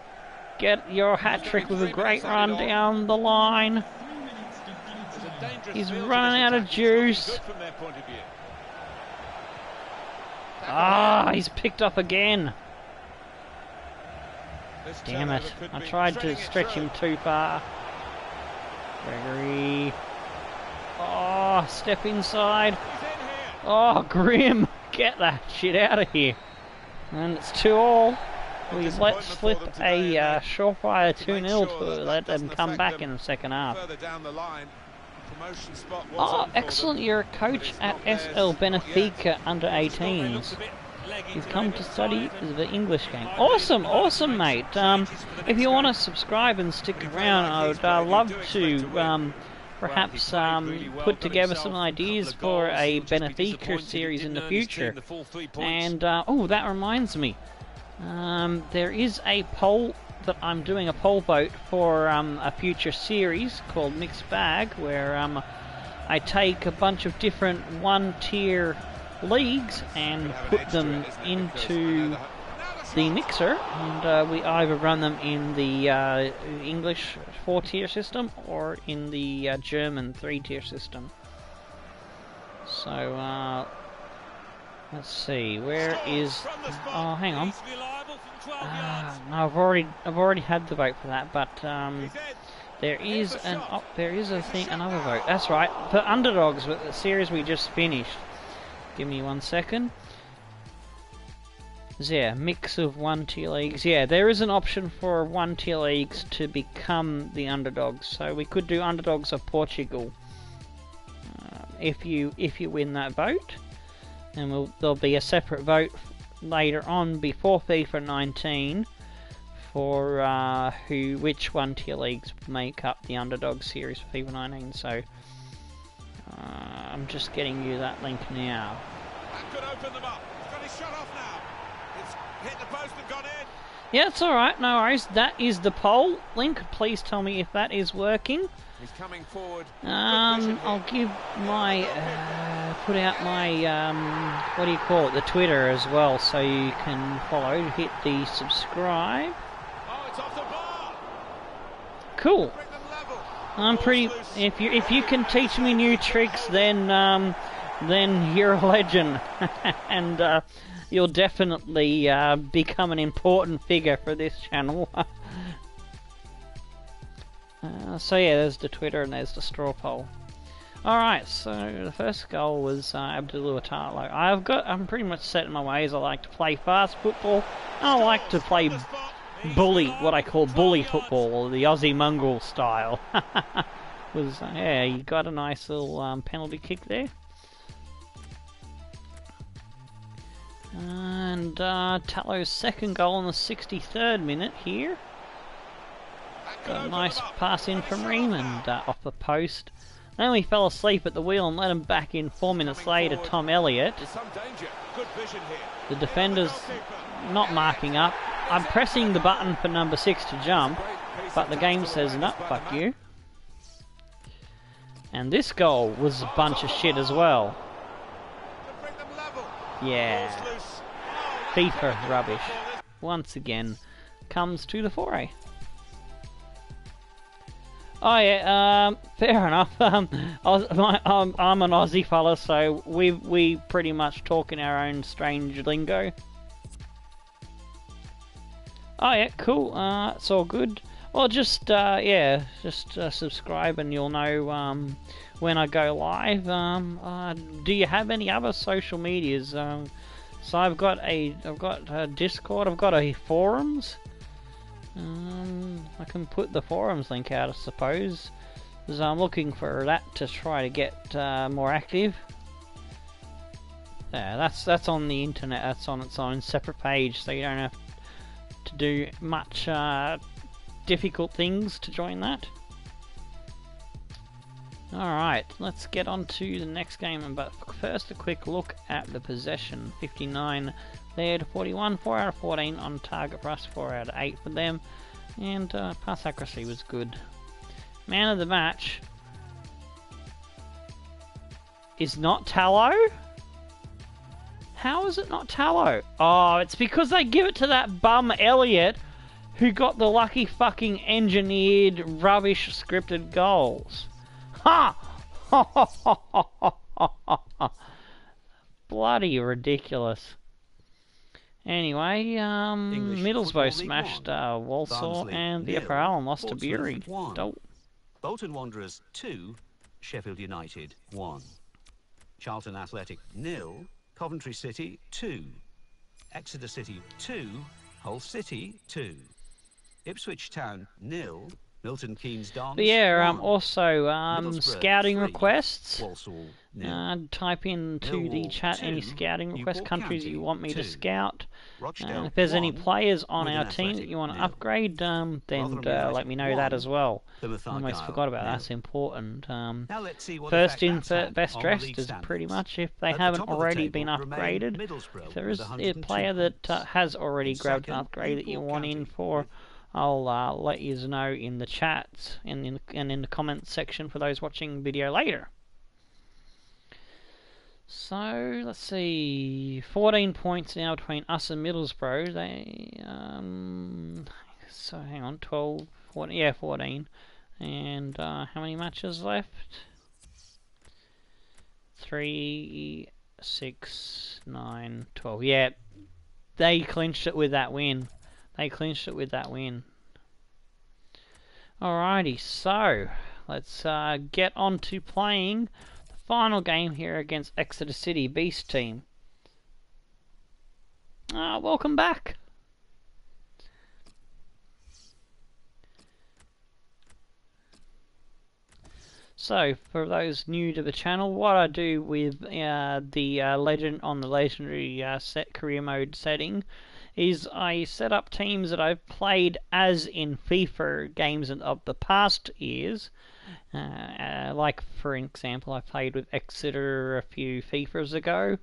Get your hat trick with a great run down the line. There's a dangerous He's feel to running this out of attack. It's looking juice. good from their point of view. Ah, he's picked up again. This Damn turnover it. could I be tried to threading it stretch through. him too far. Gregory. Oh, step inside. He's in here. Oh, Grim. Get that shit out of here. And it's 2-all. We've let slip a surefire 2-0 to let them come back in the second half. Further down the line, promotion spot was Oh, on for excellent. them, You're a but coach it's at not theirs SL yet. Benfica under It 18s. looks a bit leggy, He's going come a to bit study tired. the English game. Awesome, awesome, mate. If you want to subscribe and stick around, I would love to perhaps put together some ideas for a Benfica series in the future. And, oh, that reminds me. There is a poll that I'm doing a poll vote for a future series called Mixed Bag, where I take a bunch of different one-tier leagues and put them into the mixer, and we either run them in the English 4-tier system or in the German 3-tier system. So let's see, where is? Oh, hang on. No, I've already had the vote for that, but there is another vote. That's right, for underdogs, with the series we just finished. Give me 1 second. Yeah, mix of 1-tier leagues. Yeah, there is an option for 1-tier leagues to become the underdogs. So we could do underdogs of Portugal. If you win that vote, and there'll be a separate vote later on before FIFA 19 for which 1-tier leagues make up the underdog series for FIFA 19. So I'm just getting you that link now. That could open them up. He's got his shot off now. It's hit the post and gone in. Yeah, it's alright, no worries. That is the poll link. Please tell me if that is working. He's coming forward. I'll give my put out my what do you call it, the Twitter as well, so you can follow. Hit the subscribe. Oh, it's off the bar. Cool. Bring them level. I'm pretty. If you can teach me new tricks, then you're a legend, and you'll definitely become an important figure for this channel. So yeah, there's the Twitter and there's the straw poll. Alright, so the first goal was Abdullah Tarlo. I'm pretty much set in my ways. I like to play fast football, and I like to play bully, what I call bully football, or the Aussie mongrel style. Yeah, you got a nice little penalty kick there. And Tallo's second goal in the 63rd minute here. Got a nice pass in from Raymond off the post. Then we fell asleep at the wheel and let him back in 4 minutes later, Tom Elliott. Some danger. Good vision here. The defender's not marking up. I'm pressing the button for number 6 to jump, but the game says, no, fuck you. And this goal was a bunch of shit as well. Yeah. FIFA rubbish. Once again, comes to the foray. Oh yeah, fair enough. I'm an Aussie fella, so we pretty much talk in our own strange lingo. Oh yeah, cool. It's all good. Well, just yeah, just subscribe and you'll know when I go live. Do you have any other social medias? So I've got Discord. I've got a forums. I can put the forums link out, I suppose, because I'm looking for that to try to get more active. Yeah, that's on the internet. That's on its own separate page, so you don't have to do much difficult things to join that. Alright, let's get on to the next game, but first a quick look at the possession. 59 there to 41, 4 out of 14 on target for us, 4 out of 8 for them, and pass accuracy was good. Man of the match is not Tallow? How is it not Tallow? Oh, it's because they give it to that bum Elliot who got the lucky fucking engineered rubbish scripted goals. Ha! Bloody ridiculous. Anyway, Middlesbrough smashed Walsall, and the Upper Allen lost to Bury. Bolton Wanderers 2, Sheffield United 1. Charlton Athletic 0, Coventry City 2. Exeter City 2, Hull City 2. Ipswich Town 0, Milton Keynes Dons. But yeah, 1. also scouting 3, requests. Walsall 0. Type into the chat 2, any scouting request Newport countries County you want me 2. to scout. Rochdale If there's any 1, players on Wigan our team that Athletic you want to 0. upgrade, then Rotherham let United me know 1, that as well. Plymouth Almost Argyle forgot about that. 0. That's important. Now let's see what First effect in, that's had best on the dressed league is standings. pretty much if they At the haven't top of the already table been remain upgraded. Middlesbrough If there with is a 102 player that points. has already In grabbed an second, upgrade that you Newport want in County for, with I'll let you know in the chat and in the comments section for those watching video later. So let's see, 14 points now between us and Middlesbrough. They so hang on, 12, 14, yeah, 14. And how many matches left? 3, 6, 9, 12. Yeah, they clinched it with that win. Alrighty, so let's get on to playing the final game here against Exeter City Beast team. Welcome back. So, for those new to the channel, what I do with the legendary career mode setting is I set up teams that I've played as in FIFA games of the past years. Like, for example, I played with Exeter a few FIFAs ago.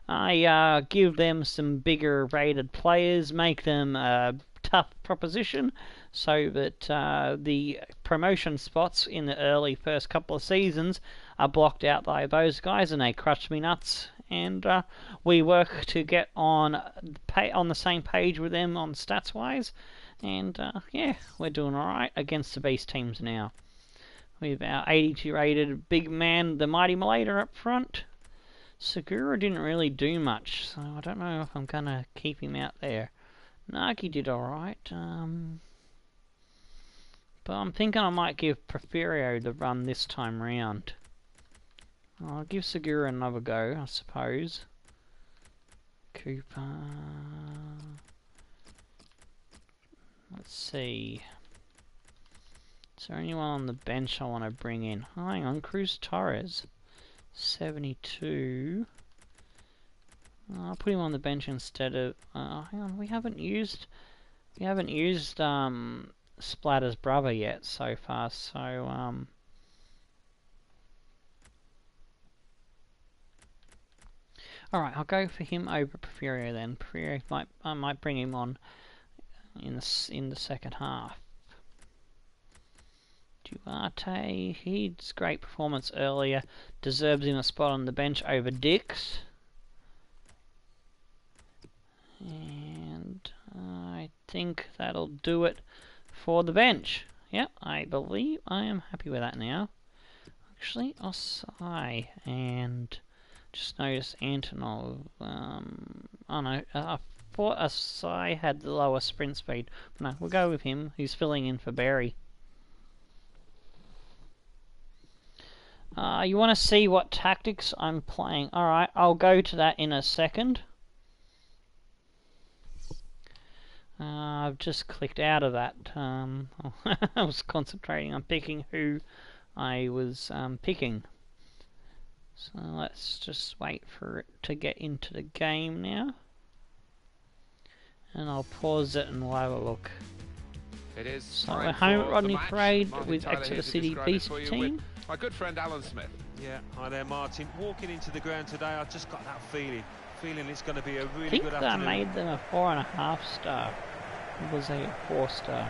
I give them some bigger rated players, make them a tough proposition, so that the promotion spots in the early first couple of seasons are blocked out by those guys, and they crush me nuts. And we work to get on the same page with them on stats wise, and yeah, we're doing alright against the beast teams now. With our 82 rated big man, the mighty Molleda up front. Segura didn't really do much, so I don't know if I'm gonna keep him out there. Nagy did alright, but I'm thinking I might give Porfirio the run this time round. I'll give Segura another go, I suppose. Cooper. Let's see. Is there anyone on the bench I want to bring in? Oh, hang on, Cruz Torres. 72. I'll put him on the bench instead of. Hang on, we haven't used Splatter's brother yet so far. So all right, I'll go for him over Porfirio then. Porfirio I might bring him on in the second half. Duarte, his great performance earlier deserves him a spot on the bench over Diks. And I think that'll do it for the bench. Yep, I believe I am happy with that now. Actually, Osai and just notice Antonov. Oh no, thought Asai had the lower sprint speed. No, we'll go with him. He's filling in for Barry. You want to see what tactics I'm playing? Alright, I'll go to that in a second. I've just clicked out of that. I was concentrating on picking who I was picking. So let's just wait for it to get into the game now. And I'll pause it and we'll have a look. It is so we're home at Rodney Parade with Exeter City Beast team. My good friend Alan Smith. Yeah, hi there Martin. Walking into the ground today, I've just got that feeling it's going to be a really good afternoon. I think I made them a 4.5 star. It was a 4-star.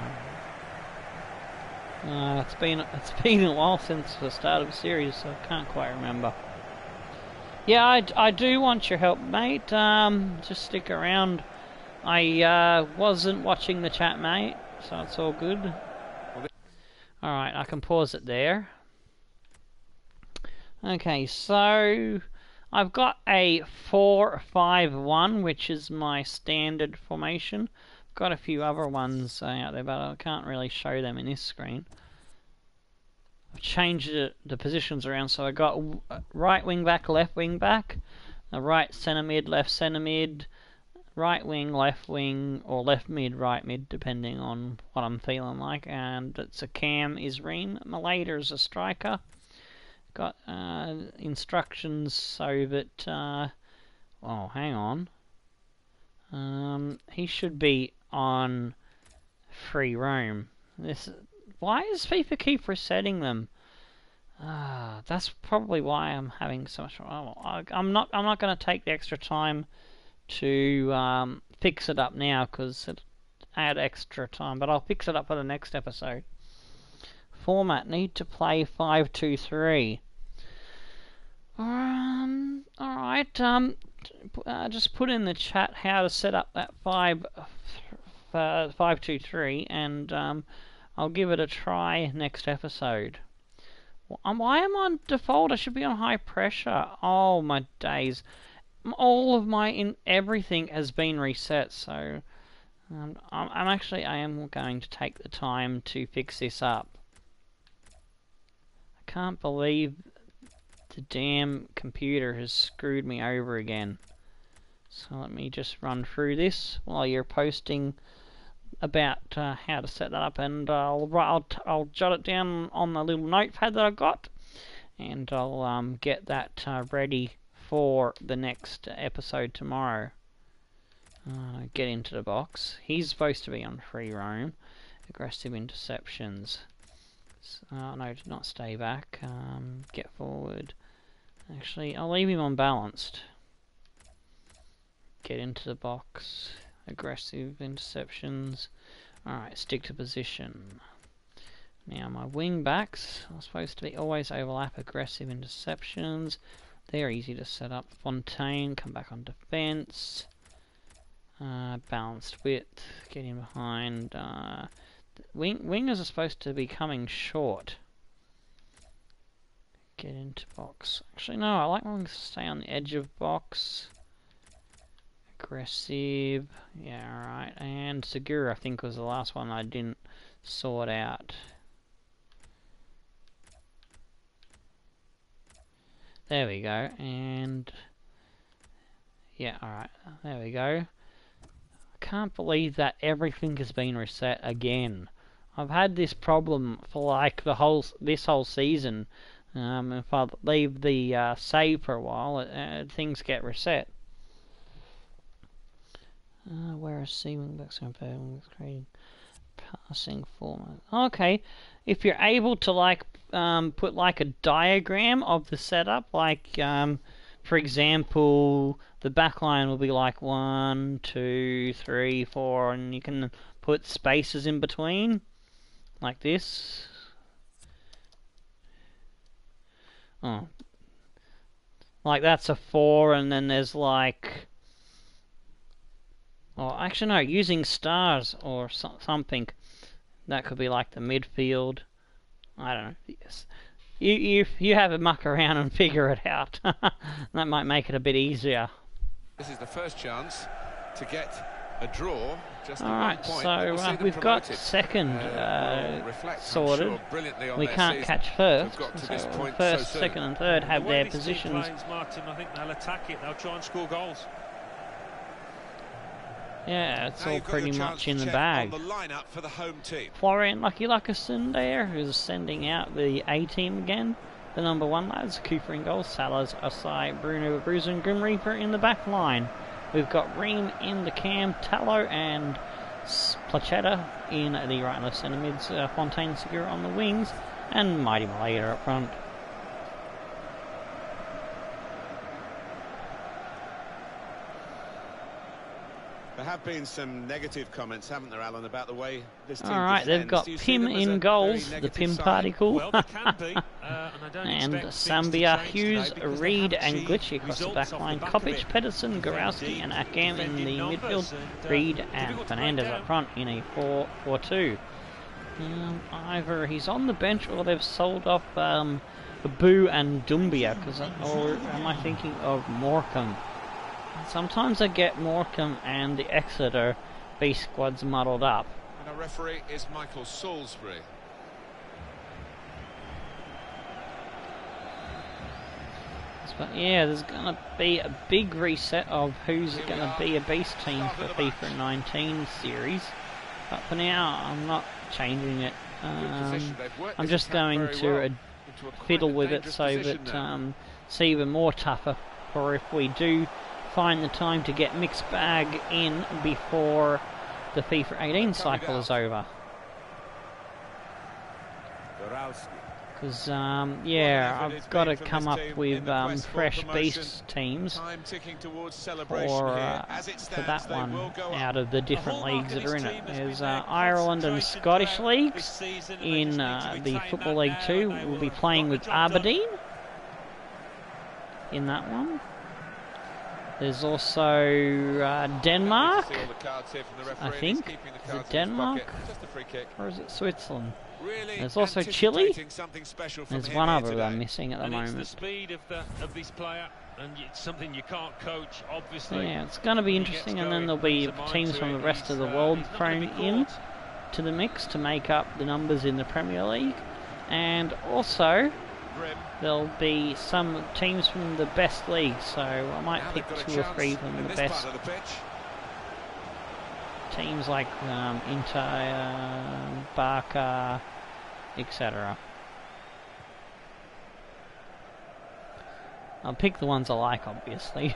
It's been a while since the start of the series, so I can't quite remember. Yeah, I do want your help, mate. Just stick around. I wasn't watching the chat, mate, so it's all good. Alright, I can pause it there. Okay, so I've got a 4-5-1, which is my standard formation. Got a few other ones out there, but I can't really show them in this screen. I've changed the positions around, so I got right wing back, left wing back, a right centre mid, left centre mid, right wing, left wing, or left mid, right mid, depending on what I'm feeling like. And it's a Cam Isreem. Molleda is a striker. Got instructions so that oh, hang on. He should be on free roam. Why does FIFA keep resetting them? That's probably why I'm having so much. I'm not going to take the extra time to fix it up now because it add extra time. But I'll fix it up for the next episode. Format, need to play 5-2-3. Alright, just put in the chat how to set up that 5-2-3, and I'll give it a try next episode. Why am I on default? I should be on high pressure. Oh my days. All of my everything has been reset, so I am going to take the time to fix this up. I can't believe the damn computer has screwed me over again. So let me just run through this while you're posting about how to set that up, and I'll jot it down on the little notepad that I got, and I'll get that ready for the next episode tomorrow. Get into the box. He's supposed to be on free roam. Aggressive interceptions. No, do not stay back. Get forward. Actually, I'll leave him on balanced. Get into the box. Aggressive interceptions. Alright, stick to position. Now my wing backs are supposed to be always overlap aggressive interceptions. They're easy to set up. Fontaine, come back on defense. Balanced width, get in behind. Wingers are supposed to be coming short. Get into box. Actually, no, I like wingers to stay on the edge of box. Aggressive. Yeah, alright. And Segura, I think, was the last one I didn't sort out. There we go. And yeah, alright. There we go. I can't believe that everything has been reset again. I've had this problem for like this whole season. If I leave the save for a while, things get reset. Where is C-wing backs creating passing format? Okay, if you're able to like put like a diagram of the setup, like for example, the back line will be like 1, 2, 3, 4, and you can put spaces in between, like this. Oh, like that's a 4, and then there's like, oh, actually no, using stars or something. That could be like the midfield. I don't know. Yes. You have a muck around and figure it out. That might make it a bit easier. This is the first chance to get a draw. Just All right, so we've got second sorted. We can't catch first. So first, second, and third have their positions. Martin, I think they'll attack it. They'll try and score goals. Yeah, it's all pretty much in the bag. Florian Lucky Luckerson there, who's sending out the A team again. The number 1 lads, Cooper in goal, Salas, Osai, Bruno, Bruce and Grim Reaper in the back line. We've got Ream in the cam, Tallow and Plachetta in the right and left centre mids, Fontaine Segura on the wings, and Mighty Molleda up front. There have been some negative comments, haven't there, Alan, about the way this team Alright, they've got Pim in goals, the Pim particle, well, they can be, and Sambia, Hughes, Reed and Glitchy across the back line, Kopic, Pedersen, Gorowski and Akam in the midfield, Reed and Fernandez up front in a 4-4-2. Either he's on the bench or they've sold off Boo and Dumbia, or am I thinking of Morecambe? Sometimes I get Morecambe and the Exeter B squads muddled up. And our referee is Michael Salisbury. But yeah, there's going to be a big reset of who's going to be a base team for the FIFA 19 series. But for now, I'm not changing it. I'm just going to fiddle with it so that it's even more tougher for if we do find the time to get mixed bag in before the FIFA 18 cycle is over. Because, yeah, I've got to come up with fresh beast teams for that one out of the different leagues that are in it. There's Ireland and Scottish leagues in the Football League 2. We'll be playing with Aberdeen in that one. There's also Denmark, I think. Is it Denmark? Or is it Switzerland? There's also Chile. There's one other that I'm missing at the moment. It's the speed of this player, and it's something you can't coach, obviously. Yeah, it's going to be interesting, and then there'll be teams from the rest of the world thrown in to the mix to make up the numbers in the Premier League. And also, there'll be some teams from the best league, so I might pick 2 or 3 from the best teams like Inter, Barca, etc. I'll pick the ones I like, obviously.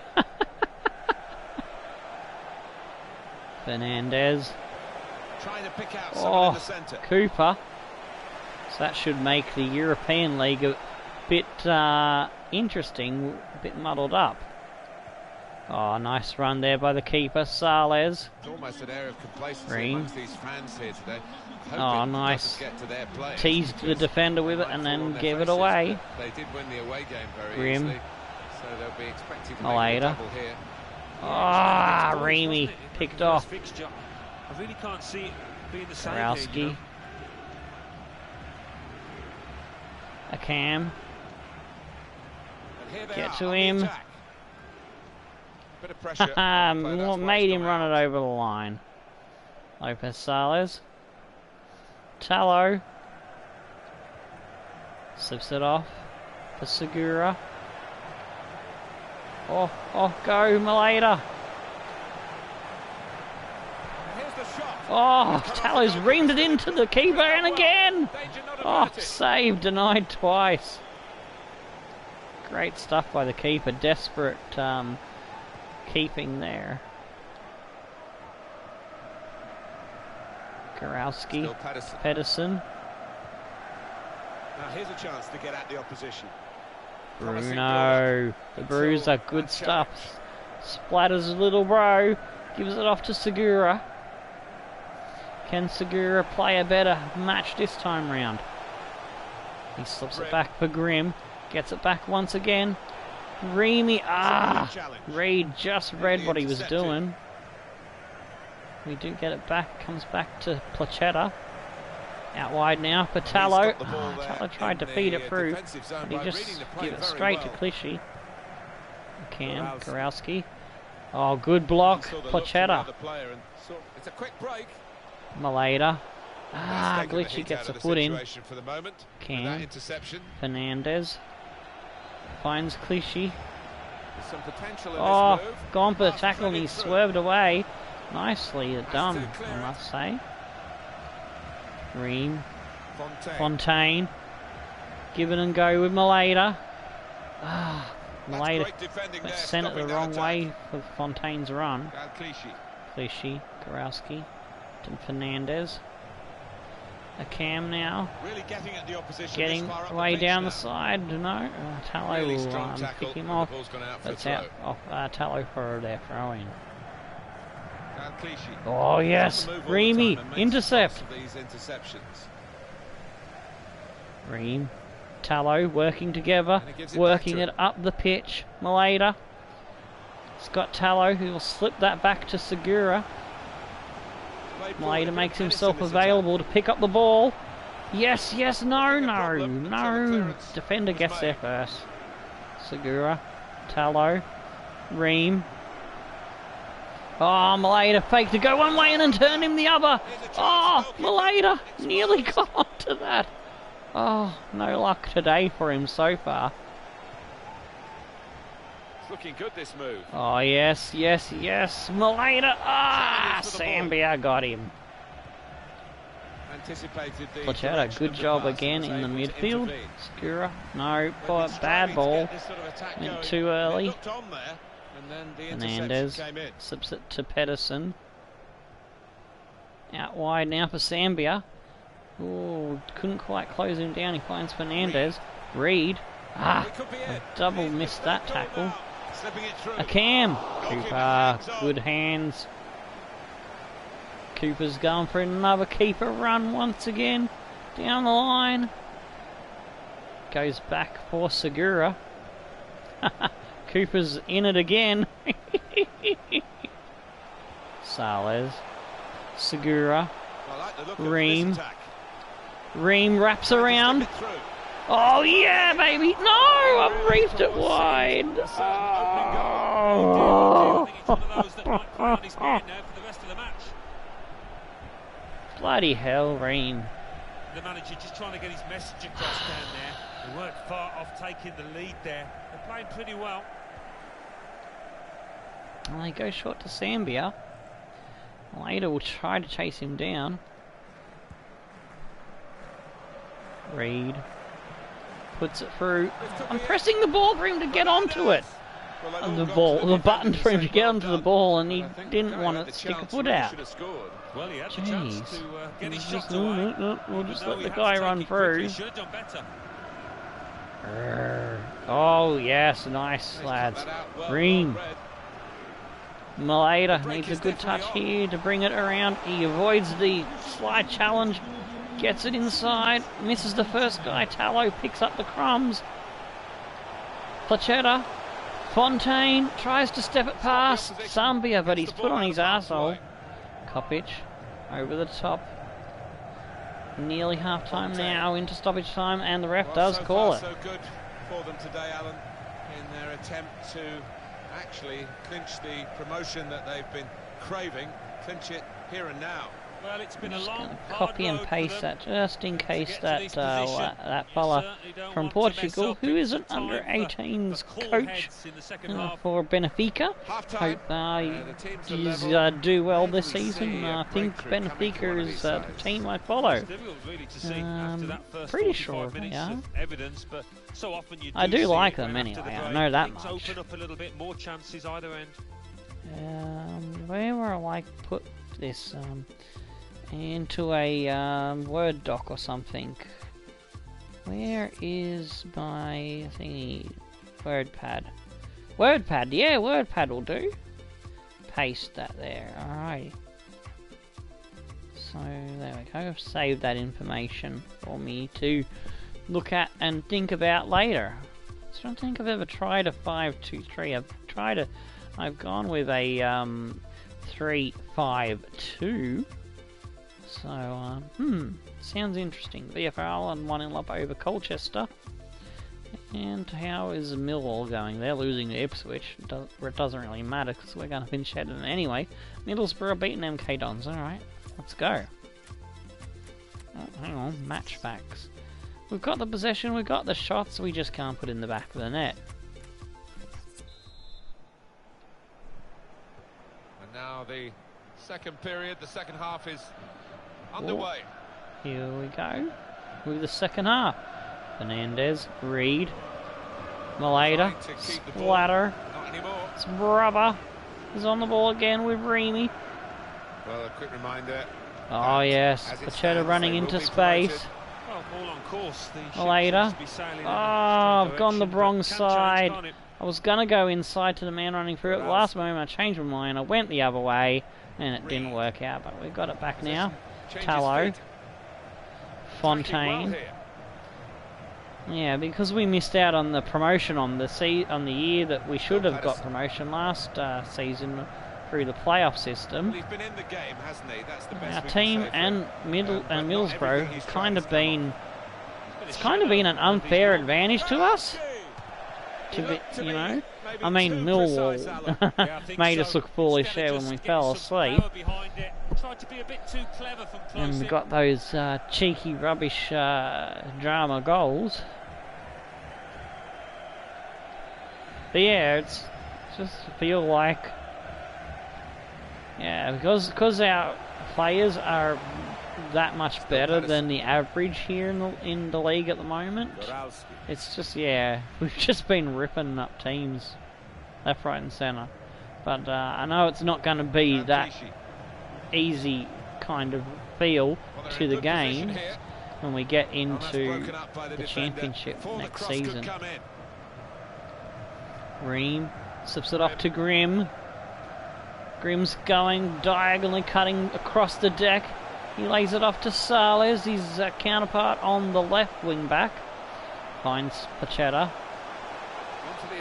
Fernandez. Oh, Cooper. So that should make the European League a bit interesting, a bit muddled up. Oh, nice run there by the keeper, Sales. Almost an air of complacency amongst these fans here today. Oh, nice. Teased the defender with it and then gave it away. They did win the away game very Grim. easily, so they'll be expected to Molleda. make a double here. Ah, Remy picked off. I really can't see it being the same Gorowski. here, you know? Akam. Get to him. Made him run it over the line. Lopez Sales. Tallow. Slips it off for Segura. Oh, go Molleda. Oh, Tallow's reamed it into the keeper and again. Oh, save denied twice. Great stuff by the keeper. Desperate keeping there. Gorowski, Pedersen. Now here's a chance to get at the opposition. Bruno, the bruiser, good stuff. Splatters a little bro, gives it off to Segura. Can Segura play a better match this time round? He slips it back for Grim, gets it back once again. Remy, Reed just read what he was doing. We do get it back, comes back to Plachetta. Out wide now for Tallow. Tallow tried to feed it through, but he just gave it straight to Clichy. Cam, Gorowski. Oh, good block, Saw the look from the Pochetta. other player and it's a quick break. Molleda. That's taken the Glitchy heat gets out a of the foot in. situation for the moment. With Can. that interception. Fernandez finds Clichy. There's some potential in Oh, this move. gone for the Pass tackle and he threaded through. swerved away. Nicely done, to clear I it. must say. Ream, Fontaine. Fontaine. Give it and go with Molleda. That's Molleda great defending there, sent it stopping the that wrong attack. way for Fontaine's run. Clichy. Clichy, Karowski, to Fernandez. A Cam now, Really getting at the opposition. getting this far up way pitch down now. the side. No, Tallow Really will strong tackle, pick him and the off. ball's gone out for That's a out throw. off Tallow for their throw in. Clichy. Oh yes, On the move all the Reamy, time and makes intercept. lots of these interceptions. Ream, Tallow working together, And he gives it working back it to up the pitch. Molleda. Scott Tallow, who will slip that back to Segura. Played forward, a Molleda bit makes of himself menace in this available to pick up the ball. Yes, yes, no, Nothing a no, problem until the no. clearance Defender was gets there made. first. Segura, Tallow, Ream. Oh, Molleda faked to go one way and then turn him the other. Oh, Molleda nearly got onto that. Oh, no luck today for him so far. It's looking good, this move. Oh, yes, yes, yes. Molleda. Challenge for the ball. Sambia got him. Anticipated the Pochetta, direction good of the job pass and again was in the able to midfield. intervene. Segura, no, They've bad been striving to ball. get this sort of attack Went going. too It early. looked on there, and then the Fernandez interception came in. slips it to Pedersen. Out wide now for Sambia. Oh, couldn't quite close him down. He finds Fernandez. Reed. It could be it. Double He's missed the that third goal tackle. now. Slipping it through. A Cam. Goalkeeper Cooper, hands on. good hands. Cooper's going for another keeper run once again. Down the line. Goes back for Segura. Cooper's in it again. Sales. Segura. I like the look of Ream. this attack. Ream wraps Trying to around. slip it through. Oh yeah, baby! No, I've reefed it wide. I think it's one of those that might play on his mind now for the rest of the match. Bloody hell, Ream. The manager just trying to get his message across down there. They weren't far off taking the lead there. They're playing pretty well. Well, they go short to Sambia. Later will try to chase him down. Reed puts it through. I'm pressing the ball for him to get onto it. Well, they've And all the gone ball, to the defending button for him to say, get well onto the done. ball, and he But I think didn't Gary want had to the stick a chance, foot really out. should have scored. Well, he had the chance Jeez. to get his Just, shots no, away. no, no, we'll Even just though let he the had guy to run take it quickly, through. he should have done better. Oh yes, nice He's lads. cut that out well, Ream. well read. Molleda break needs a is good touch definitely on. here to bring it around. He avoids the slide challenge, gets it inside, misses the first guy. Tallow picks up the crumbs. Pochetta, Fontaine tries to step it past Zambia, but he's put on his arsehole. Kopic over the top. Nearly half time now, into stoppage time, and the ref Well, does so call far it. So good for them today, Alan, in their attempt to actually clinch the promotion that they've been craving, clinch it here and now. Well, it's been a Just long, gonna hard copy and road for paste them. that just in To case get to that this position, that you fella certainly don't from want to mess Portugal, up. who It's is an the time under for 18s cool coach heads in the second half. for Benfica. Half-time. Hope The teams are he's level. do well Maybe this we season. see a I think breakthrough coming for one Benfica of is these the sides. team I follow. It's difficult really to see after that first Pretty 45 sure they minutes are. of evidence, but so often you do I do see like it them when after anyway, the I break, know that things much. open up a little bit, more chances either end. Where will I put this? Into a Word doc or something. Where is my thingy? WordPad. WordPad, yeah, WordPad will do. Paste that there, alright. So, there we go. Save that information for me to look at and think about later. So I don't think I've ever tried a 5-2-3. I've gone with a 3-5-2. So, sounds interesting. VFL and 1-0 up over Colchester. And how is Millwall going? They're losing to Ipswich. It doesn't really matter because we're going to finish ahead of them anyway. Middlesbrough beating MK Dons. Alright, let's go. Oh, hang on, match facts. We've got the possession, we've got the shots, we just can't put in the back of the net. And now the second period, the second half is underway. Here we go with the second half. Fernandez, Reed, Molleda, Splatter, Brubber is on the ball again with Reamy. Well, a quick reminder. Oh yes, Pachetta running into space. Well, all on course. Molleda. Oh, I've gone the wrong side. I was going to go inside to the man running through. At the last moment I changed my mind. I went the other way and it didn't work out, but we've got it back now. Tallow. Fontaine. Yeah, because we missed out on the promotion on the year that we should have got promotion last season through the playoff system. Well, he's been in the game, hasn't he? That's the best Our team and Middlesbrough have kind of been. It's kind of been an unfair advantage to us. You know, I mean, Millwall made us look foolish there when we fell asleep. And we got those cheeky rubbish drama goals. But yeah, it's just feel like, yeah, because our players are that much better than the average here in the league at the moment. It's just, yeah, we've just been ripping up teams left, right and centre. But I know it's not going to be that easy kind of feel to the game when we get into the championship next season. Ream slips it off to Grimm. Grimm's going diagonally, cutting across the deck. He lays it off to Sales, his counterpart on the left wing back. Finds Pachetta.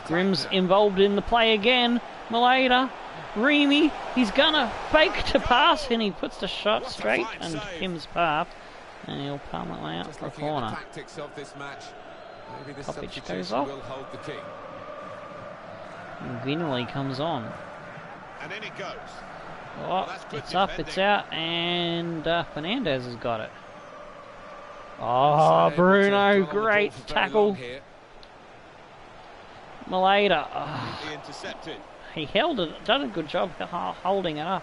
Grimm's involved in the play again. Molleda. Reamy. He's gonna fake to pass and he puts the shot straight into Kim's path. And he'll palm it out for a corner. Popic goes off. And Ginley comes on. And in it goes. Oh, it's up, it's out, and Fernandez has got it. Oh, Bruno, great tackle. Molleda. He held it, done a good job holding it up,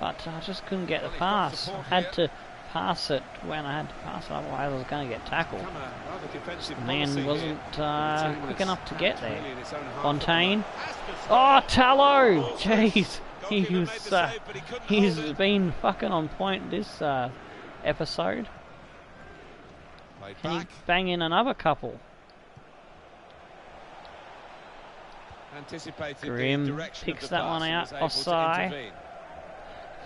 but I just couldn't get the pass. I had to pass it when I had to pass it, otherwise I was going to get tackled. The man wasn't quick enough to get there. Fontaine. Oh, Tallow! Jeez. He's been fucking on point this episode. Can he bang in another couple? Grimm picks that one out. Osai.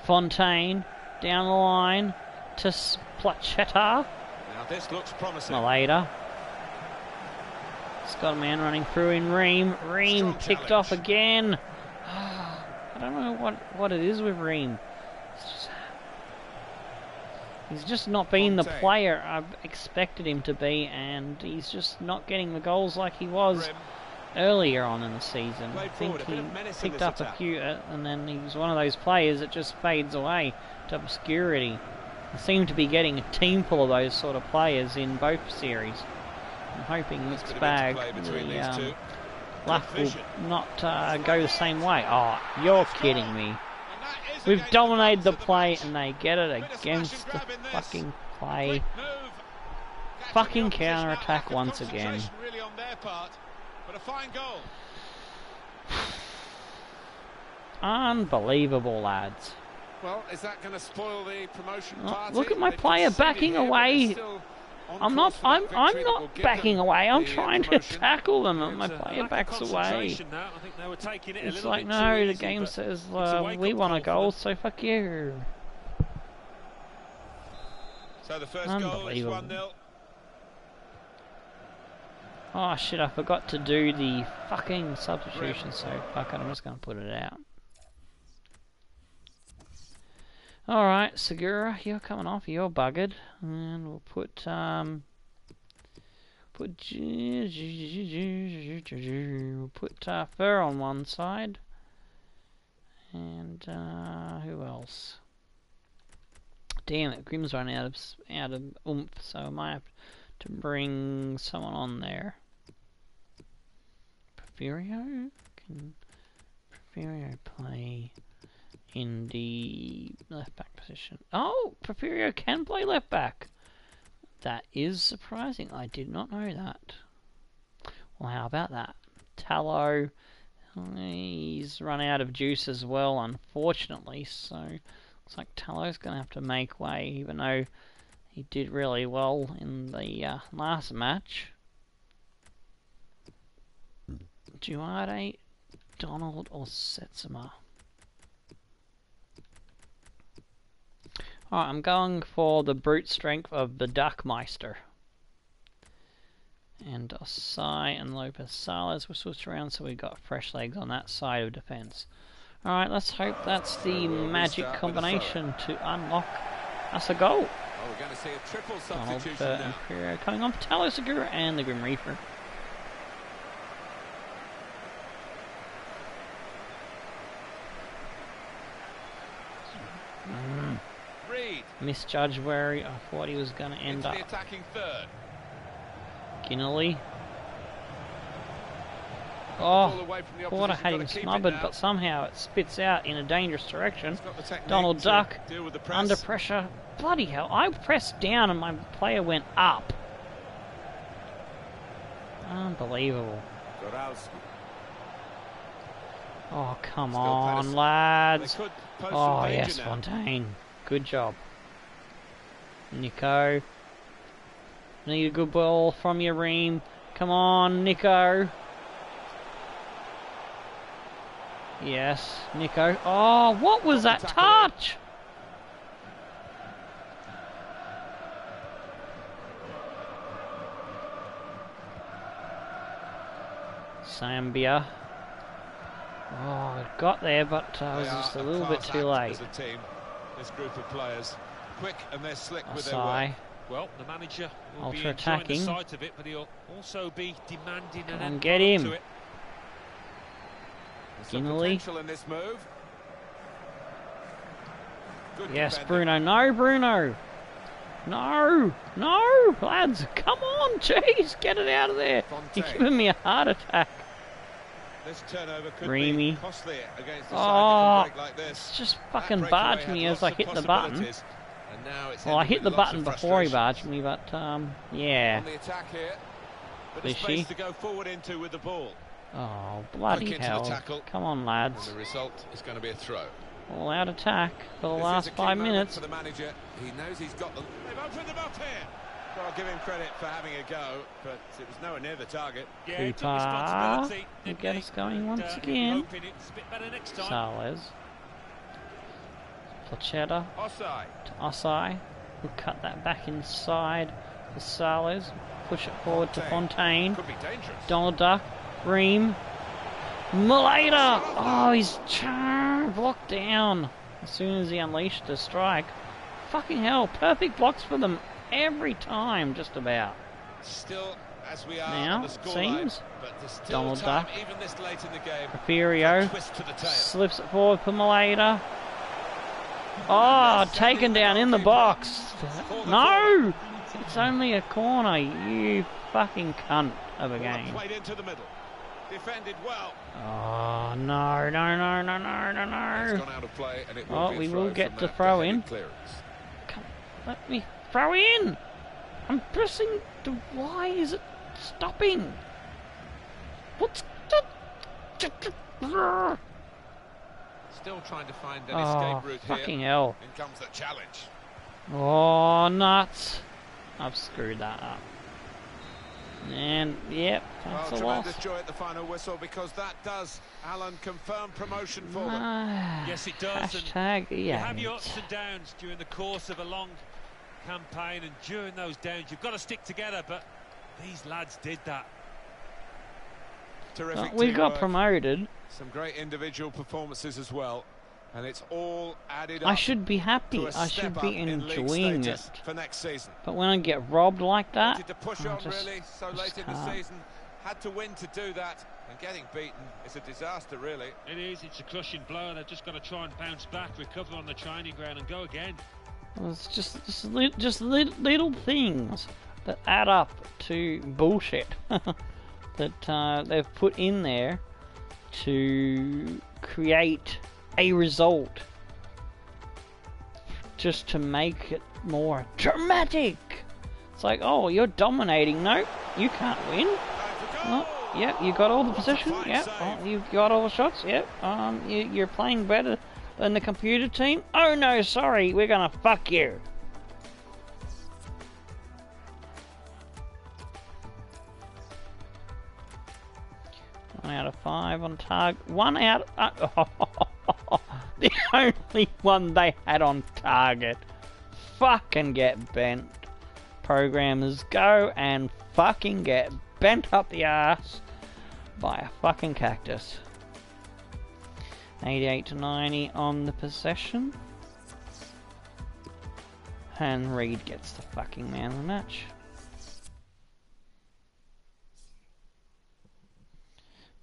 Fontaine down the line to Plachetta. Now this looks promising. Molleda. It's got a man running through in Ream. Ream picked off again. I don't know what it is with Ream. He's just not being the player I've expected him to be, and he's just not getting the goals like he was earlier on in the season. I think he picked up a few, and then he was one of those players that just fades away to obscurity. I seem to be getting a team full of those sort of players in both series. I'm hoping this bag, the luck will not go the same way. Oh, you're kidding me. We've dominated the play and they get it against the fucking play. Fucking counter-attack once again. Unbelievable, lads. Well, is that going to spoil the promotion party? Look at my player backing away. I'm not backing away. I'm trying to tackle them, and my player backs away. It's like, no, the game says we want a goal, so fuck you. So the first goal is 1-0. Oh shit, I forgot to do the fucking substitution, so fuck it, I'm just going to put it out. Alright, Segura, you're coming off, you're buggered. And we'll put Put Fur on one side. And who else? Damn it, Grim's run out of oomph, so I might have to bring someone on there. Porfirio? Can Porfirio play in the left back position? Oh, Porfirio can play left back. That is surprising. I did not know that. Well, how about that? Tallow, he's run out of juice as well, unfortunately, so looks like Tallow's going to have to make way, even though he did really well in the last match. Duarte, Donald, or Setsuma? Alright, I'm going for the brute strength of the Duckmeister. And Osai and Lopez Salas will switch around, so we got fresh legs on that side of defence. Alright, let's hope that's the magic combination to unlock us a goal. Oh, we're going to see a triple Donald, substitution and now. Imperial coming on, Talo Segura and the Grim Reaper. Misjudged where I thought he was going to end up. The attacking third. Ginnelly. Ball Oh, away from the thought I opposition, had gotta him keep it smothered, now. but somehow it spits out in a dangerous direction. He's got the technique Donald to Duck, deal with the press. under pressure. Bloody hell, I pressed down and my player went up. Unbelievable. Goralski. Oh, come Still on, Patterson. lads. They could pose Oh, some danger yes, now. Fontaine. Good job. Nico. Need a good ball from your Ream. Come on, Nico. Yes, Nico. Oh, what was that touch? Zambia. Oh, it got there, but I was They just are a little bit class too act late. As a team, this group of players, quick and they're slick with their work. Osai. Well, the manager will be Ultra enjoying attacking. the sight of it, but he'll also be demanding an Come on, end get product him. to it. There's some Ginnelly. potential in this move. Good Yes, defending. Bruno. No, Bruno. No, no, lads, come on, jeez, get it out of there. You're Fontaine. giving me a heart attack. This turnover could Dreamy. be costly against a Oh, side that can break like this. Just That fucking breakaway barged had me as lots I of hit the button. possibilities, and now it's Well, I ended hit the with lots button of before he frustrations. barged me, but yeah. On the attack here, but a Is space she? to go forward into with the ball. Oh, bloody Quick into the hell. tackle. Come on, And lads. the result is going to be a throw. All out attack for the This last is a key 5 moment minutes. for the manager. He knows he's got them. They've opened them up here. Well, I'll give him credit for having a go, but it was nowhere near the target. Yeah, he took Cooper responsibility, will didn't get he? us going And, once he'll again. be hoping it's a bit better next time. Salez. Plachetta Offside. to Osai. We'll cut that back inside for Salez. Push it forward to Fontaine. Could be dangerous. Donald Duck. Ream. Molleda! Oh, he's blocked down as soon as he unleashed the strike. Fucking hell, perfect blocks for them every time, just about. Still, as we are Now, on the scoreline, seems. but there's still Donald time, Duck. even this late in the game. Porfirio Twist to the tail. slips it forward for Molleda. Oh, taken down in the box. No! It's only a corner, you fucking cunt of a Ball game. played into the middle. Defended well. Oh, no, no, no, no, no, no, It's no. gone out of play, and it will Oh, be a we throw will get from to that throw headed in. Clearance. Come, let me throw in. I'm pressing the. Why is it stopping? What's that? Still trying to find an Oh, escape route fucking here. hell. In comes the challenge. Oh, nuts. I've screwed that up. And, yep, that's Well, a loss. tremendous joy at the final whistle, because that does, Alan, confirm promotion for them. Ah, Yes, it does, and Hashtag You have your yeah. ups and downs during the course of a long campaign, and during those downs you've got to stick together, but these lads did that. Terrific We got teamwork. promoted. Some great individual performances as well. and it's all added I up should be happy. to a I should step be up in league enjoying it. status for next season. But when I get robbed like that, Wanted to push I on just, really so late in the can't. season, had to win to do that, and getting beaten is a disaster really. It is, it's a crushing blow. They've just got to try and bounce back, recover on the training ground and go again. Well, it's just little things that add up to bullshit that they've put in there to create a result, just to make it more dramatic. It's like, oh, you're dominating. No, you can't win. Oh, yeah, you got all the possession. Yeah, oh, you got all the shots. Yeah, you're playing better than the computer team. Oh no, sorry, we're gonna fuck you. One out of 5 on target. 1 out. The only one they had on target. Fucking get bent. Programmers, go and fucking get bent up the ass by a fucking cactus. 88 to 90 on the possession. And Reed gets the fucking man of the match.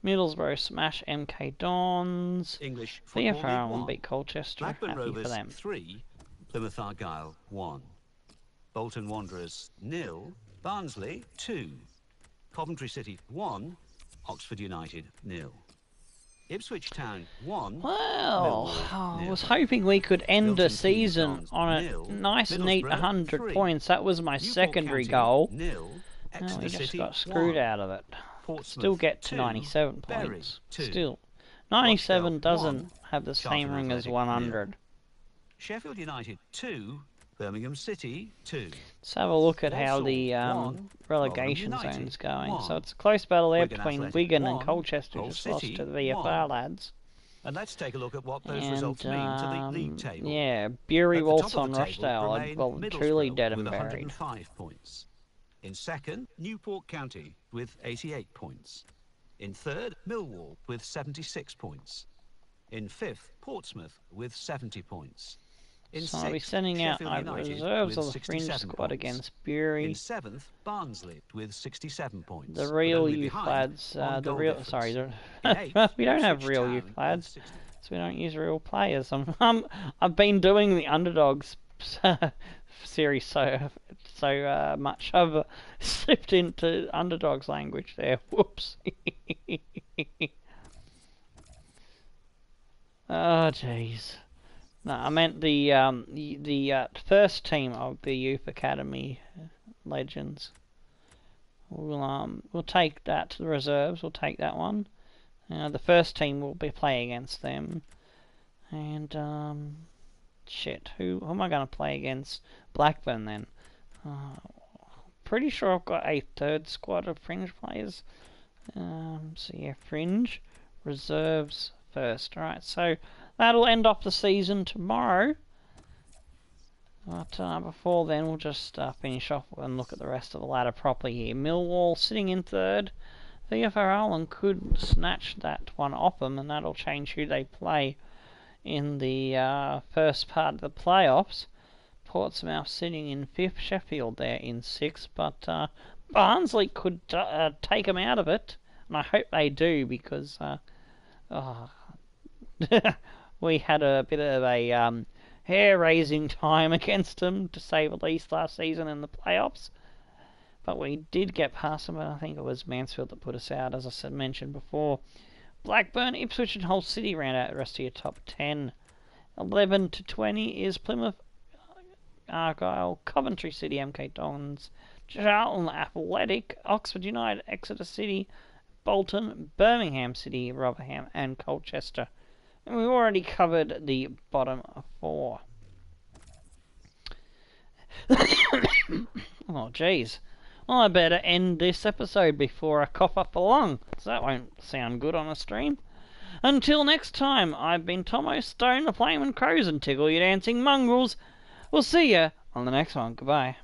Middlesbrough smash MK Dons. English VFR Football League will 1. beat Colchester. Blackburn Happy Rovers for them. 3, Plymouth Argyle 1. Bolton Wanderers 0, Barnsley 2. Coventry City 1, Oxford United 0. Ipswich Town 1. Well, Millwall, I 0. was hoping we could end the Milton season Keynes on a 0, nice, neat Middlesbrough 100 3, points. That was my Newport secondary County goal. 0, No, Exeter we just City got screwed 1, out of it. Portsmouth Still get to 2, 97 Bury points. 2, Still, 97 Rochdale doesn't 1, have the same Charlton ring as Athletic 100. 0. Sheffield United 2, Birmingham City 2. Let's have a look at how Walsall the 1, relegation Rotherham zone's United going. 1, So it's a close battle there Wigan between Athletic Wigan and 1, Colchester, Hull just lost City to the VFR 1. lads. And let's take a look at what those And results mean to the league table. yeah, Bury, At the top Walsall of and the table Rochdale are remain well, truly Middlesbrough dead and with buried. 105 points. In second, Newport County with 88 points. In third, Millwall with 76 points. In fifth, Portsmouth with 70 points. In So I'll be sixth, sending out Sheffield my United reserves with of the fringe 67 squad points. against Bury. In seventh, Barnsley with 67 points. The but real only youth behind lads, on the goal real, difference. sorry, In eighth, we don't have Ipswich real Town youth with lads, 60. so we don't use real players. I've been doing the underdogs series so much I've slipped into underdogs language there. Whoops. Oh jeez. No, I meant the first team of the youth academy legends. We'll take that to the reserves. We'll take that one. The first team will be playing against them. And shit, who am I going to play against? Blackburn then. Pretty sure I've got a third squad of fringe players. So yeah, fringe, reserves first. Alright, so that'll end off the season tomorrow. But before then, we'll just finish off and look at the rest of the ladder properly here. Millwall sitting in third. VFR Allen could snatch that one off them, and that'll change who they play in the first part of the playoffs. Portsmouth sitting in fifth, Sheffield there in sixth, but Barnsley could take them out of it, and I hope they do, because we had a bit of a hair-raising time against them, to say the least, last season in the playoffs. But we did get past them, and I think it was Mansfield that put us out, as I said, mentioned before. Blackburn, Ipswich and Hull City round out the rest of your top 10. 11 to 20 is Plymouth Argyle, Coventry City, MK Dons, Charlton Athletic, Oxford United, Exeter City, Bolton, Birmingham City, Rotherham and Colchester. And we've already covered the bottom 4. Oh jeez. Well, I better end this episode before I cough up a lung, so that won't sound good on a stream. Until next time, I've been Tomo Stone, the Flamin' Crows, and Tickle You Dancing Mongrels. We'll see ya on the next one. Goodbye.